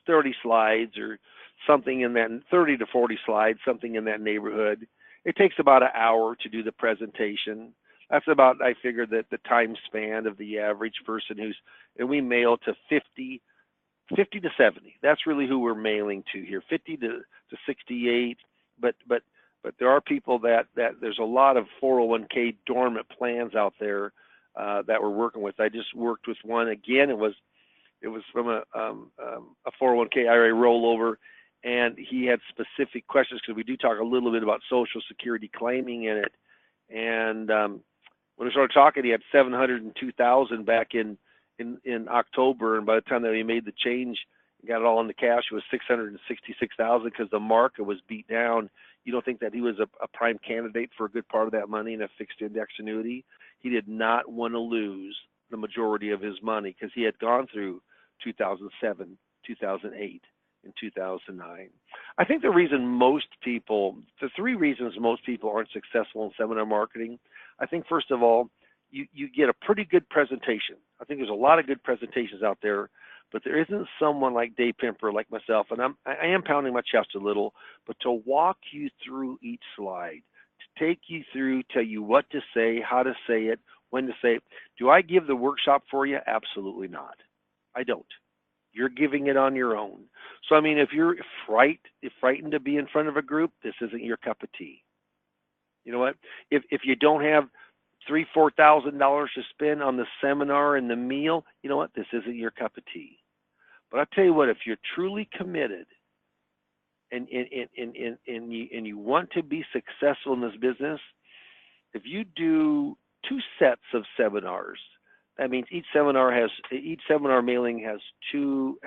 30 slides or something in that, 30 to 40 slides, something in that neighborhood. It takes about an hour to do the presentation. That's about, I figured, that the time span of the average person and we mail to 50 to 70. That's really who we're mailing to here, 50 to 68. But there are people that there's a lot of 401k dormant plans out there that we're working with. I just worked with one. Again, it was from a 401k IRA rollover, and he had specific questions because we do talk a little bit about Social Security claiming in it. And when we started talking, he had $702,000 back in October, and by the time that he made the change and got it all into cash, it was $666,000 because the market was beat down. You don't think that he was a prime candidate for a good part of that money in a fixed index annuity? He did not want to lose the majority of his money because he had gone through 2007, 2008, and 2009. I think the three reasons most people aren't successful in seminar marketing, I think first of all, you get a pretty good presentation. I think there's a lot of good presentations out there, but there isn't someone like Dave Pimper, like myself, and I am pounding my chest a little, but to walk you through each slide, to take you through, tell you what to say, how to say it, when to say, do I give the workshop for you? Absolutely not. I don't. You're giving it on your own. So, I mean, if you're frightened to be in front of a group, this isn't your cup of tea. You know what? If you don't have $3,000-$4,000 to spend on the seminar and the meal, you know what? This isn't your cup of tea. But I tell you what, if you're truly committed and you want to be successful in this business, if you do 2 sets of seminars, that means each seminar mailing has two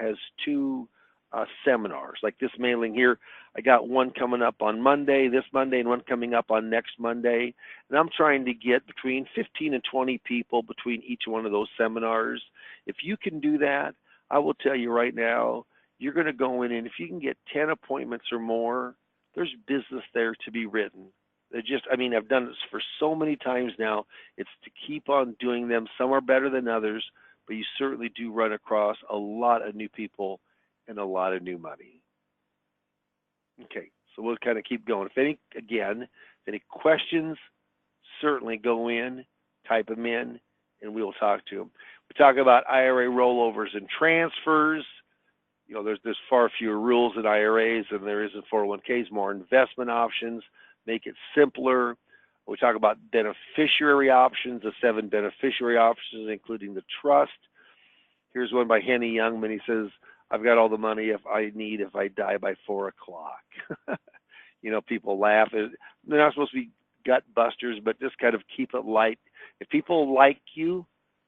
seminars. Like this mailing here, I got one coming up on this Monday, and one coming up on next Monday. And I'm trying to get between 15 and 20 people between each one of those seminars. If you can do that, I will tell you right now, you're going to go in, and if you can get 10 appointments or more, there's business there to be written. I've done this for so many times now. It's to keep on doing them. Some are better than others, but you certainly do run across a lot of new people and a lot of new money. Okay, so we'll kind of keep going. If any questions, certainly go in, type them in, and we'll talk to them. We talk about IRA rollovers and transfers. You know, there's far fewer rules in IRAs than there is in 401ks, more investment options, make it simpler. We talk about beneficiary options, the 7 beneficiary options, including the trust. Here's one by Henny Youngman. He says, I've got all the money if I die by 4 o'clock. You know, people laugh. They're not supposed to be gut busters, but just kind of keep it light. If people like you,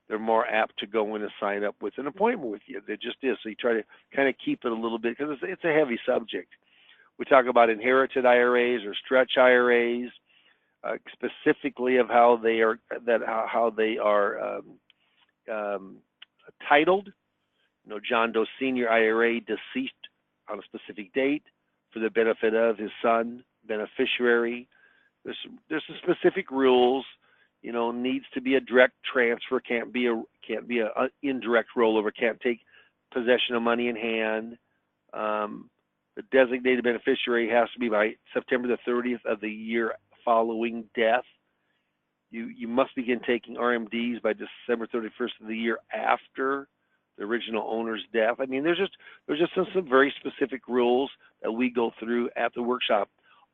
they're more apt to go in and sign up with an appointment with you. It just is. So you try to kind of keep it a little bit, because it's a heavy subject. We talk about inherited IRAs or stretch IRAs, specifically of how they are titled. You know, John Doe Sr. IRA deceased on a specific date for the benefit of his son, beneficiary. There's some specific rules. You know, needs to be a direct transfer, can't be a indirect rollover, can't take possession of money in hand. The designated beneficiary has to be by September the 30th of the year following death. You must begin taking RMDs by December 31st of the year after the original owner's death. I mean, there's just some very specific rules that we go through at the workshop.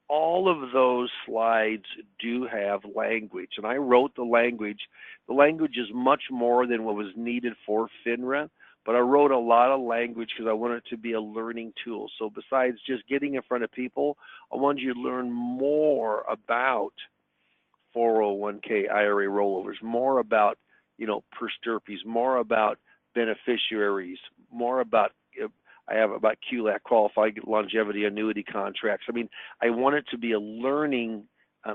All of those slides do have language, and I wrote the language. The language is much more than what was needed for FINRA, but I wrote a lot of language because I want it to be a learning tool. So besides just getting in front of people, I wanted you to learn more about 401k IRA rollovers, more about, you know, PERSTRPs, more about beneficiaries, more about QLAC, qualified longevity annuity contracts. I mean, I want it to be a learning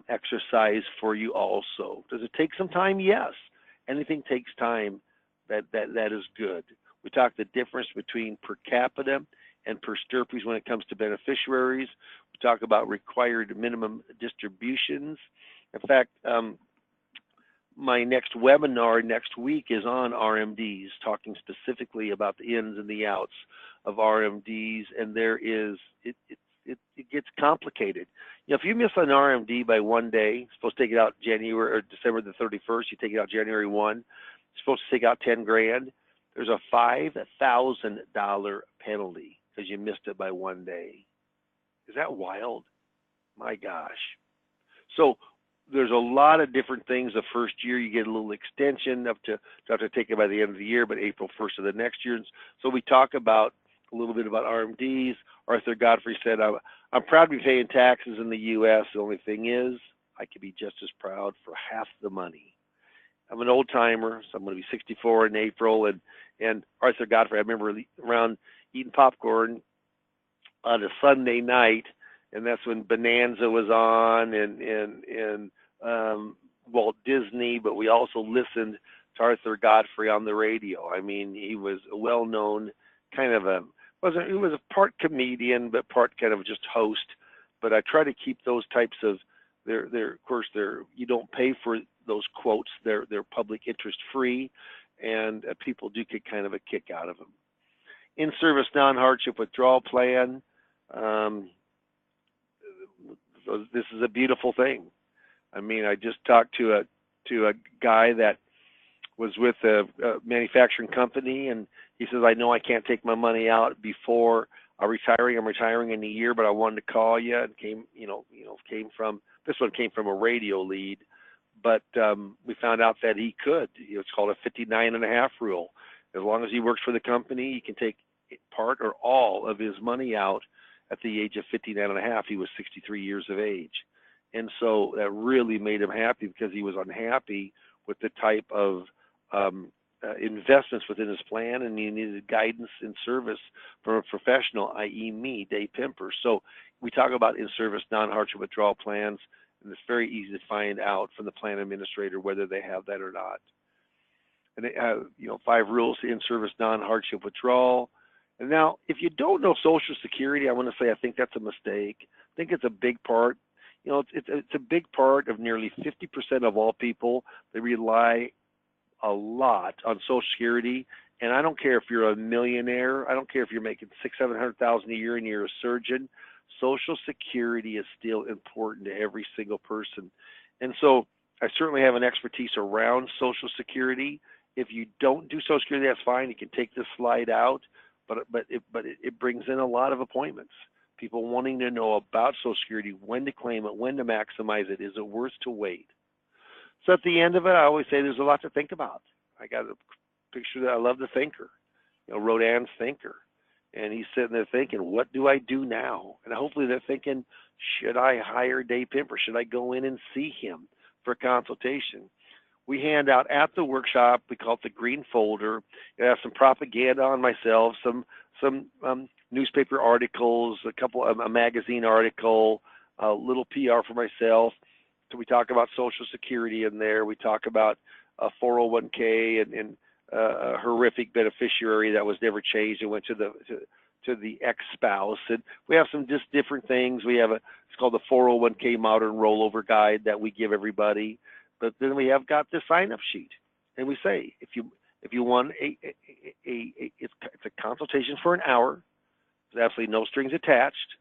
exercise for you also. Does it take some time? Yes. Anything takes time. That is good. We talk the difference between per capita and PERSTRPs when it comes to beneficiaries. We talk about required minimum distributions. In fact, my next webinar next week is on RMDs, talking specifically about the ins and the outs of RMDs, and it gets complicated. You know, if you miss an RMD by 1 day, you're supposed to take it out January or December the 31st, you take it out January 1, you're supposed to take out 10 grand. There's a $5,000 penalty because you missed it by 1 day. Is that wild? My gosh. So there's a lot of different things. The first year you get a little extension up to have to take it by the end of the year, but April 1st of the next year. So we talk about a little bit about RMDs. Arthur Godfrey said, I'm proud to be paying taxes in the U.S. The only thing is I could be just as proud for half the money. I'm an old timer, so I'm going to be 64 in April. And Arthur Godfrey, I remember around eating popcorn on a Sunday night, and that's when Bonanza was on and Walt Disney, but we also listened to Arthur Godfrey on the radio. I mean, he was a well-known kind of he was a part comedian, but part kind of just host. But I try to keep those types of, you don't pay for those quotes. They're public interest free, and people do get kind of a kick out of them. In-service non-hardship withdrawal plan. This is a beautiful thing. I mean, I just talked to to a guy that was with a manufacturing company, and he says, I know I can't take my money out before I'm retiring in a year, but I wanted to call you. And this one came from a radio lead, but we found out that he could. It's called a 59.5 rule. As long as he works for the company, he can take part or all of his money out at the age of 59.5. He was 63 years of age. And so that really made him happy, because he was unhappy with the type of investments within his plan, and he needed guidance and service from a professional, i.e. me, Dave Pimper. So we talk about in-service non-hardship withdrawal plans, and it's very easy to find out from the plan administrator whether they have that or not. And they have, 5 rules to in-service non-hardship withdrawal. And now, if you don't know Social Security, I want to say I think that's a mistake. I think it's a big part. It's a big part of nearly 50% of all people. They rely a lot on Social Security, and I don't care if you're a millionaire. I don't care if you're making $600,000-700,000 a year and you're a surgeon. Social Security is still important to every single person, and so I certainly have an expertise around Social Security. If you don't do Social Security, that's fine. You can take this slide out, but it brings in a lot of appointments. People wanting to know about Social Security, when to claim it, when to maximize it. Is it worth to wait? So at the end of it, I always say there's a lot to think about. I got a picture that I love the thinker, Rodin's thinker. And he's sitting there thinking, what do I do now? And hopefully they're thinking, should I hire Dave Pimper? Should I go in and see him for a consultation? We hand out at the workshop, we call it the green folder. I have some propaganda on myself, some newspaper articles, a magazine article, a little PR for myself. So we talk about Social Security in there. We talk about a 401k and a horrific beneficiary that was never changed and went to the ex-spouse. And we have some just different things. We have it's called the 401k Modern Rollover Guide that we give everybody. But then we have got the sign-up sheet, and we say if you want it's a consultation for an hour. There's absolutely no strings attached.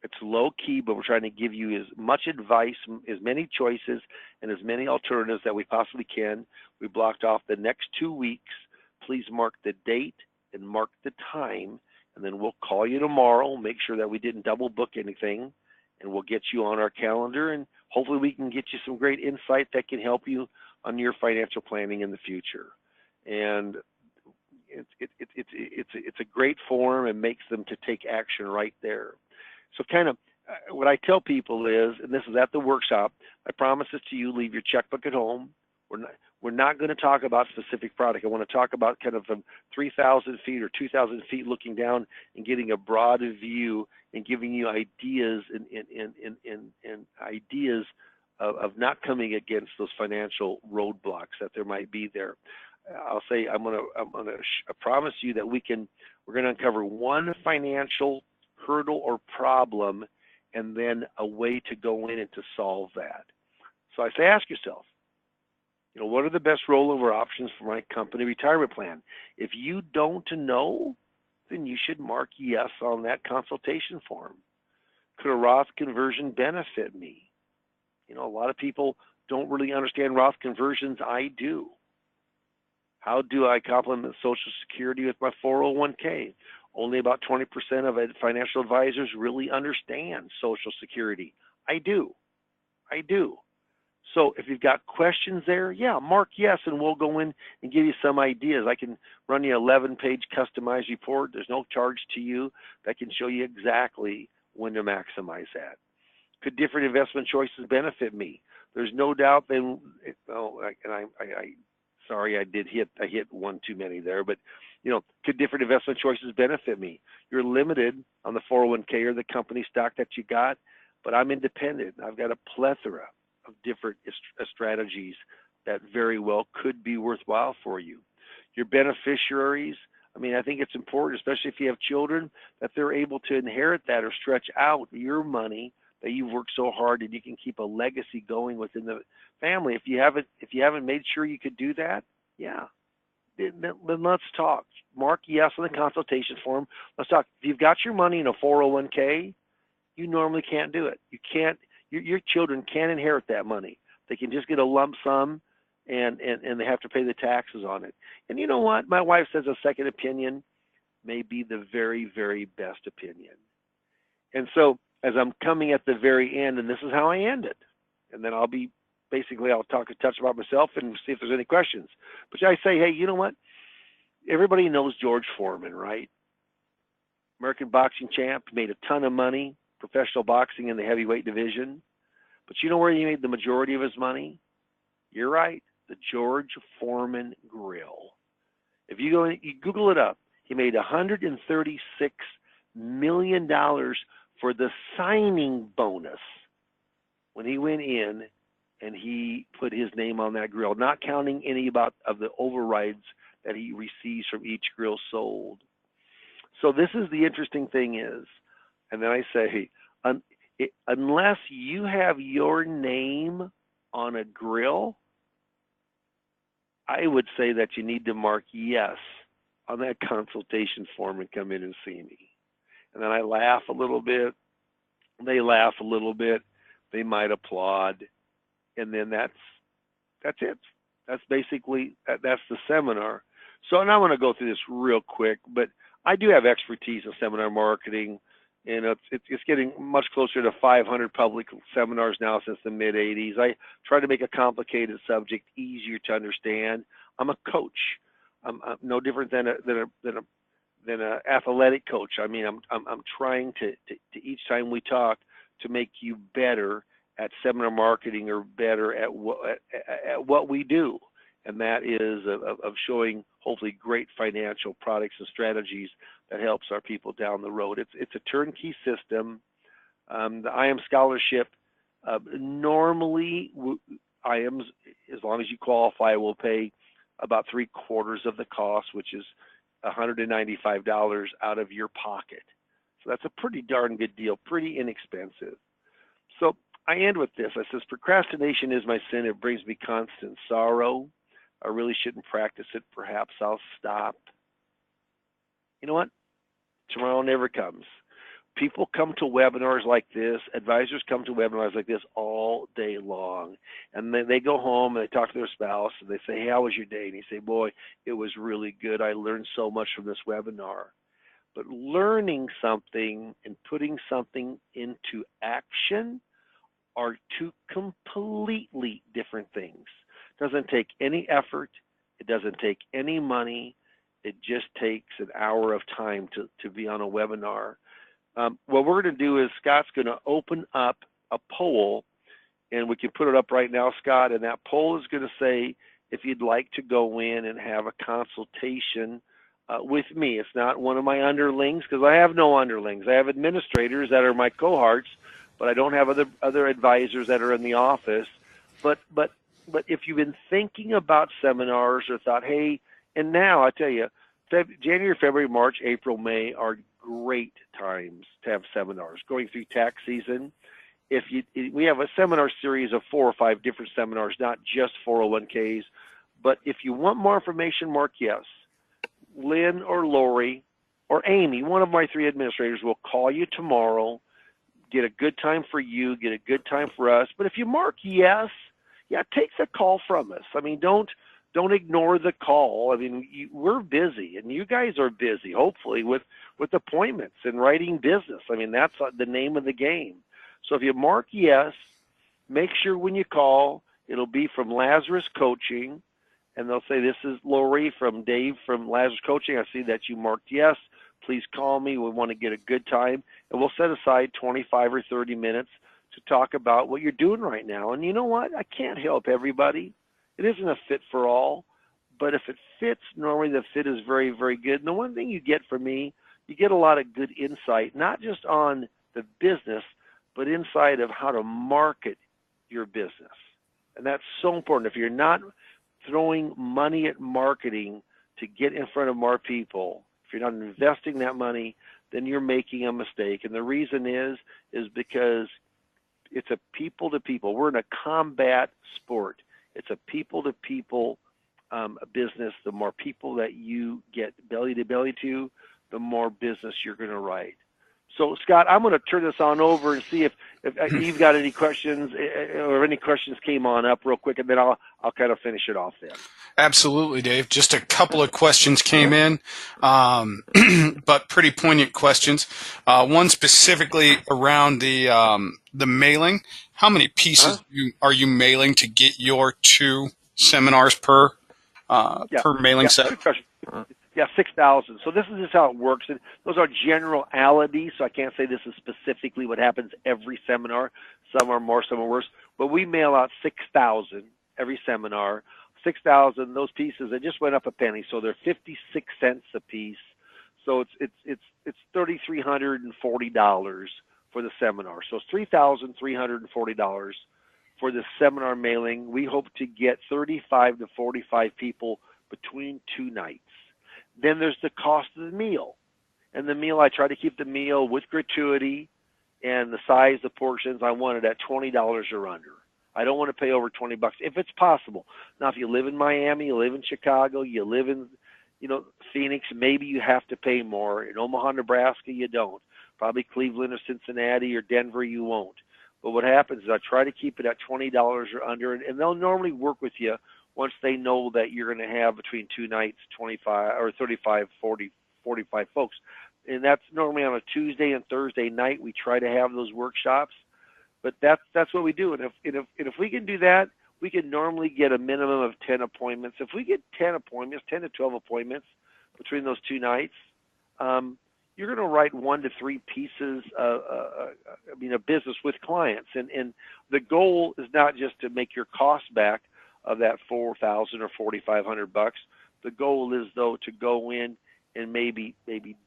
It's low key, but we're trying to give you as much advice, as many choices, and as many alternatives that we possibly can. We blocked off the next 2 weeks. Please mark the date and mark the time, and then we'll call you tomorrow, make sure that we didn't double book anything, and we'll get you on our calendar, and hopefully we can get you some great insight that can help you on your financial planning in the future. And it's a great form and makes them to take action right there. So kind of what I tell people is, and this is at the workshop, I promise this to you, leave your checkbook at home. We're not going to talk about specific product. I want to talk about kind of from 3,000 feet or 2,000 feet looking down and getting a broad view and giving you ideas and ideas of not coming against those financial roadblocks that there might be there. I'll say I promise you that we're going to uncover one financial hurdle or problem, and then a way to go in and to solve that. So I say, ask yourself, what are the best rollover options for my company retirement plan? If you don't know, then you should mark yes on that consultation form. Could a Roth conversion benefit me? A lot of people don't really understand Roth conversions. I do. How do I complement Social Security with my 401k? Only about 20% of financial advisors really understand Social Security. I do. So if you've got questions there, mark yes, and we'll go in and give you some ideas. I can run you an 11-page customized report. There's no charge to you that can show you exactly when to maximize that. Could different investment choices benefit me? There's no doubt. Sorry, I hit one too many there, but could different investment choices benefit me? You're limited on the 401k or the company stock that you got, but I'm independent. I've got a plethora of different strategies that very well could be worthwhile for you. Your beneficiaries, I think it's important, especially if you have children, that they're able to inherit that or stretch out your money that you've worked so hard, and you can keep a legacy going within the family. If you haven't made sure you could do that, then let's talk. Mark yes on the consultation form. Let's talk. If you've got your money in a 401k, you normally can't do it. You can't. Your children can't inherit that money. They can just get a lump sum, and they have to pay the taxes on it. And you know what? My wife says a second opinion may be the very, very best opinion. And so as I'm coming at the very end, and this is how I end it, and then I'll talk a touch about myself and see if there's any questions. But I say, hey, you know what? Everybody knows George Foreman, right? American boxing champ, made a ton of money, professional boxing in the heavyweight division. But you know where he made the majority of his money? You're right, the George Foreman Grill. If you Google it up, he made $136 million for the signing bonus when he went in and he put his name on that grill, not counting any of the overrides that he receives from each grill sold. So this is the interesting thing is, and then I say, unless you have your name on a grill, I would say that you need to mark yes on that consultation form and come in and see me. And then I laugh a little bit. They laugh a little bit. They might applaud. And then that's it. That's basically, that's the seminar. So, and I want to go through this real quick, but I do have expertise in seminar marketing, and it's getting much closer to 500 public seminars now since the mid-'80s. I try to make a complicated subject easier to understand. I'm a coach. I'm no different than an athletic coach. I mean, I'm trying to each time we talk to make you better at seminar marketing or better at what we do, and that is of showing hopefully great financial products and strategies that helps our people down the road. It's a turnkey system. The IM scholarship, normally IMs, as long as you qualify, will pay about 3/4 of the cost, which is $195 out of your pocket. So that's a pretty darn good deal, pretty inexpensive. So I end with this. I says, procrastination is my sin. It brings me constant sorrow. I really shouldn't practice it. Perhaps I'll stop. You know what? Tomorrow never comes. People come to webinars like this, advisors come to webinars like this all day long. And then they go home and they talk to their spouse and they say, hey, how was your day? And you say, boy, it was really good. I learned so much from this webinar. But learning something and putting something into action are two completely different things. It doesn't take any effort. It doesn't take any money. It just takes an hour of time to be on a webinar. What we're going to do is Scott's going to open up a poll, and we can put it up right now, Scott, and that poll is going to say if you'd like to go in and have a consultation with me. It's not one of my underlings, because I have no underlings. I have administrators that are my cohorts, but I don't have other advisors that are in the office. But if you've been thinking about seminars or thought, hey, and now I tell you, January, February, March, April, May are great times to have seminars. Going through tax season, we have a seminar series of 4 or 5 different seminars, not just 401ks. But if you want more information, mark yes. Lynn or Lori or Amy, one of my 3 administrators, will call you tomorrow, get a good time for you, get a good time for us. But if you mark yes, yeah, take the call from us. I mean, don't ignore the call. I mean, we're busy, and you guys are busy, hopefully, with appointments and writing business. I mean, that's the name of the game. So if you mark yes, make sure when you call, it'll be from Lazarus Coaching, and they'll say, this is Lori from Dave from Lazarus Coaching. I see that you marked yes. Please call me. We want to get a good time, and we'll set aside 25 or 30 minutes to talk about what you're doing right now. And you know what? I can't help everybody. It isn't a fit for all, but if it fits, normally the fit is very, very good. And the one thing you get from me, you get a lot of good insight, not just on the business, but insight of how to market your business. And that's so important. If you're not throwing money at marketing to get in front of more people, if you're not investing that money, then you're making a mistake. And the reason is because it's a people-to-people. We're in a combat sport. It's a people-to-people business. The more people that you get belly-to-belly to, the more business you're going to write. So, Scott, I'm going to turn this on over and see if you've got any questions or any questions came on up real quick, and then I'll kind of finish it off then. Absolutely, Dave. Just a couple of questions came in, but pretty poignant questions. One specifically around the mailing. How many pieces are you mailing to get your 2 seminars per mailing set? Good question. Yeah, 6,000. So this is just how it works. And those are generalities, so I can't say this is specifically what happens every seminar. Some are more, some are worse. But we mail out 6,000 every seminar. 6,000, those pieces, they just went up a penny, so they're 56 cents a piece. So it's $3,340 for the seminar. So it's $3,340 for the seminar mailing. We hope to get 35 to 45 people between 2 nights. Then there's the cost of the meal. And the meal, I try to keep the meal with gratuity and the size, the portions, I want it at $20 or under. I don't want to pay over $20 if it's possible. Now, if you live in Miami, you live in Chicago, you live in, Phoenix, maybe you have to pay more. In Omaha, Nebraska, you don't. Probably Cleveland or Cincinnati or Denver, you won't. But what happens is I try to keep it at $20 or under, and they'll normally work with you once they know that you're going to have between 2 nights 25 or 35, 40, 45 folks. And that's normally on a Tuesday and Thursday night. We try to have those workshops. But that's what we do. And if we can do that, we can normally get a minimum of 10 appointments. If we get 10 appointments, 10 to 12 appointments between those 2 nights, you're going to write 1 to 3 pieces of business with clients. And the goal is not just to make your cost back of that $4,000 or $4,500. The goal is, though, to go in and maybe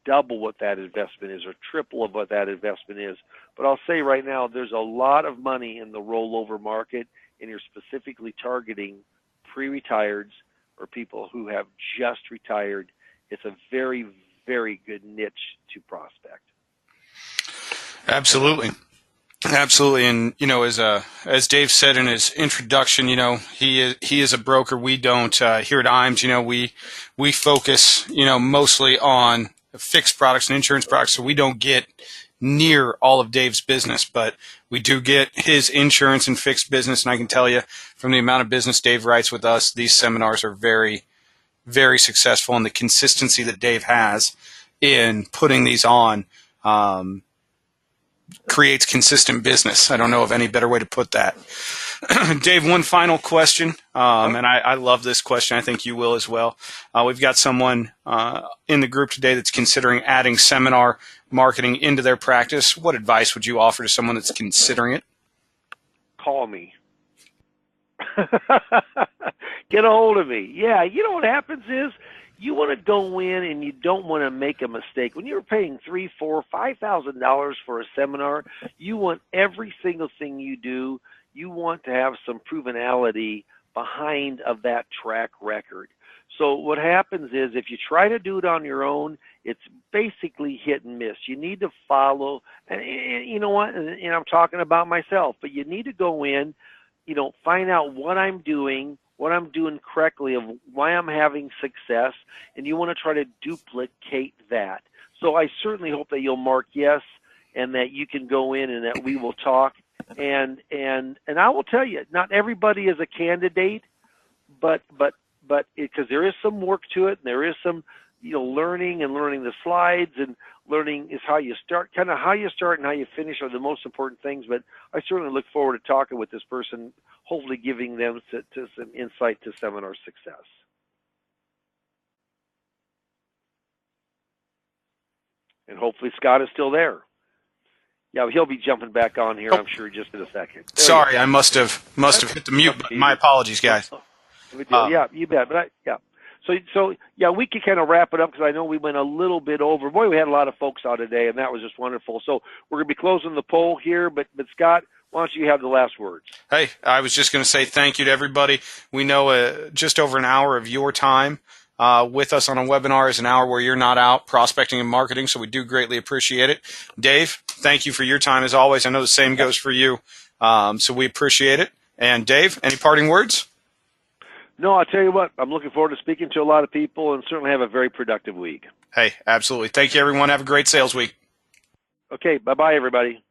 double what that investment is or triple of what that investment is. But I'll say right now, there's a lot of money in the rollover market, and you're specifically targeting pre-retireds or people who have just retired. It's a very, very good niche to prospect. Absolutely. Absolutely. And, as Dave said in his introduction, he is a broker. We don't, here at IMS, we focus, mostly on fixed products and insurance products. So we don't get near all of Dave's business, but we do get his insurance and fixed business. And I can tell you from the amount of business Dave writes with us, these seminars are very, very successful, and the consistency that Dave has in putting these on, creates consistent business. I don't know of any better way to put that. Dave, one final question, and I love this question. I think you will as well. We've got someone in the group today that's considering adding seminar marketing into their practice. What advice would you offer to someone that's considering it? Call me. Get a hold of me. Yeah, what happens is, you want to go in and you don't want to make a mistake. When you're paying $3,000, $4,000, $5,000 for a seminar, you want every single thing you do, you want to have some provenality behind of that track record. So what happens is, if you try to do it on your own, it's basically hit and miss. You need to follow, and you know what, and I'm talking about myself, but you need to go in, find out what I'm doing correctly, of why I'm having success, and you want to try to duplicate that. So I certainly hope that you'll mark yes, and that you can go in and that we will talk. And I will tell you, not everybody is a candidate, but because there is some work to it, and there is some learning the slides, and learning is how you start. Kind of how you start and how you finish are the most important things. But I certainly look forward to talking with this person, hopefully giving them to some insight to seminar success. And hopefully Scott is still there. Yeah, he'll be jumping back on here, I'm sure, just in a second. Sorry, I must have hit the mute button. My apologies, guys. Yeah, you bet. But So we can kind of wrap it up, because I know we went a little bit over. Boy, we had a lot of folks out today, and that was just wonderful. So we're going to be closing the poll here, but Scott, why don't you have the last words? Hey, I was just going to say thank you to everybody. We know just over an hour of your time with us on a webinar is an hour where you're not out prospecting and marketing, so we do greatly appreciate it. Dave, thank you for your time as always. I know the same goes for you, so we appreciate it. And Dave, any parting words? No, I'll tell you what, I'm looking forward to speaking to a lot of people, and certainly have a very productive week. Hey, absolutely. Thank you, everyone. Have a great sales week. Okay, bye-bye, everybody.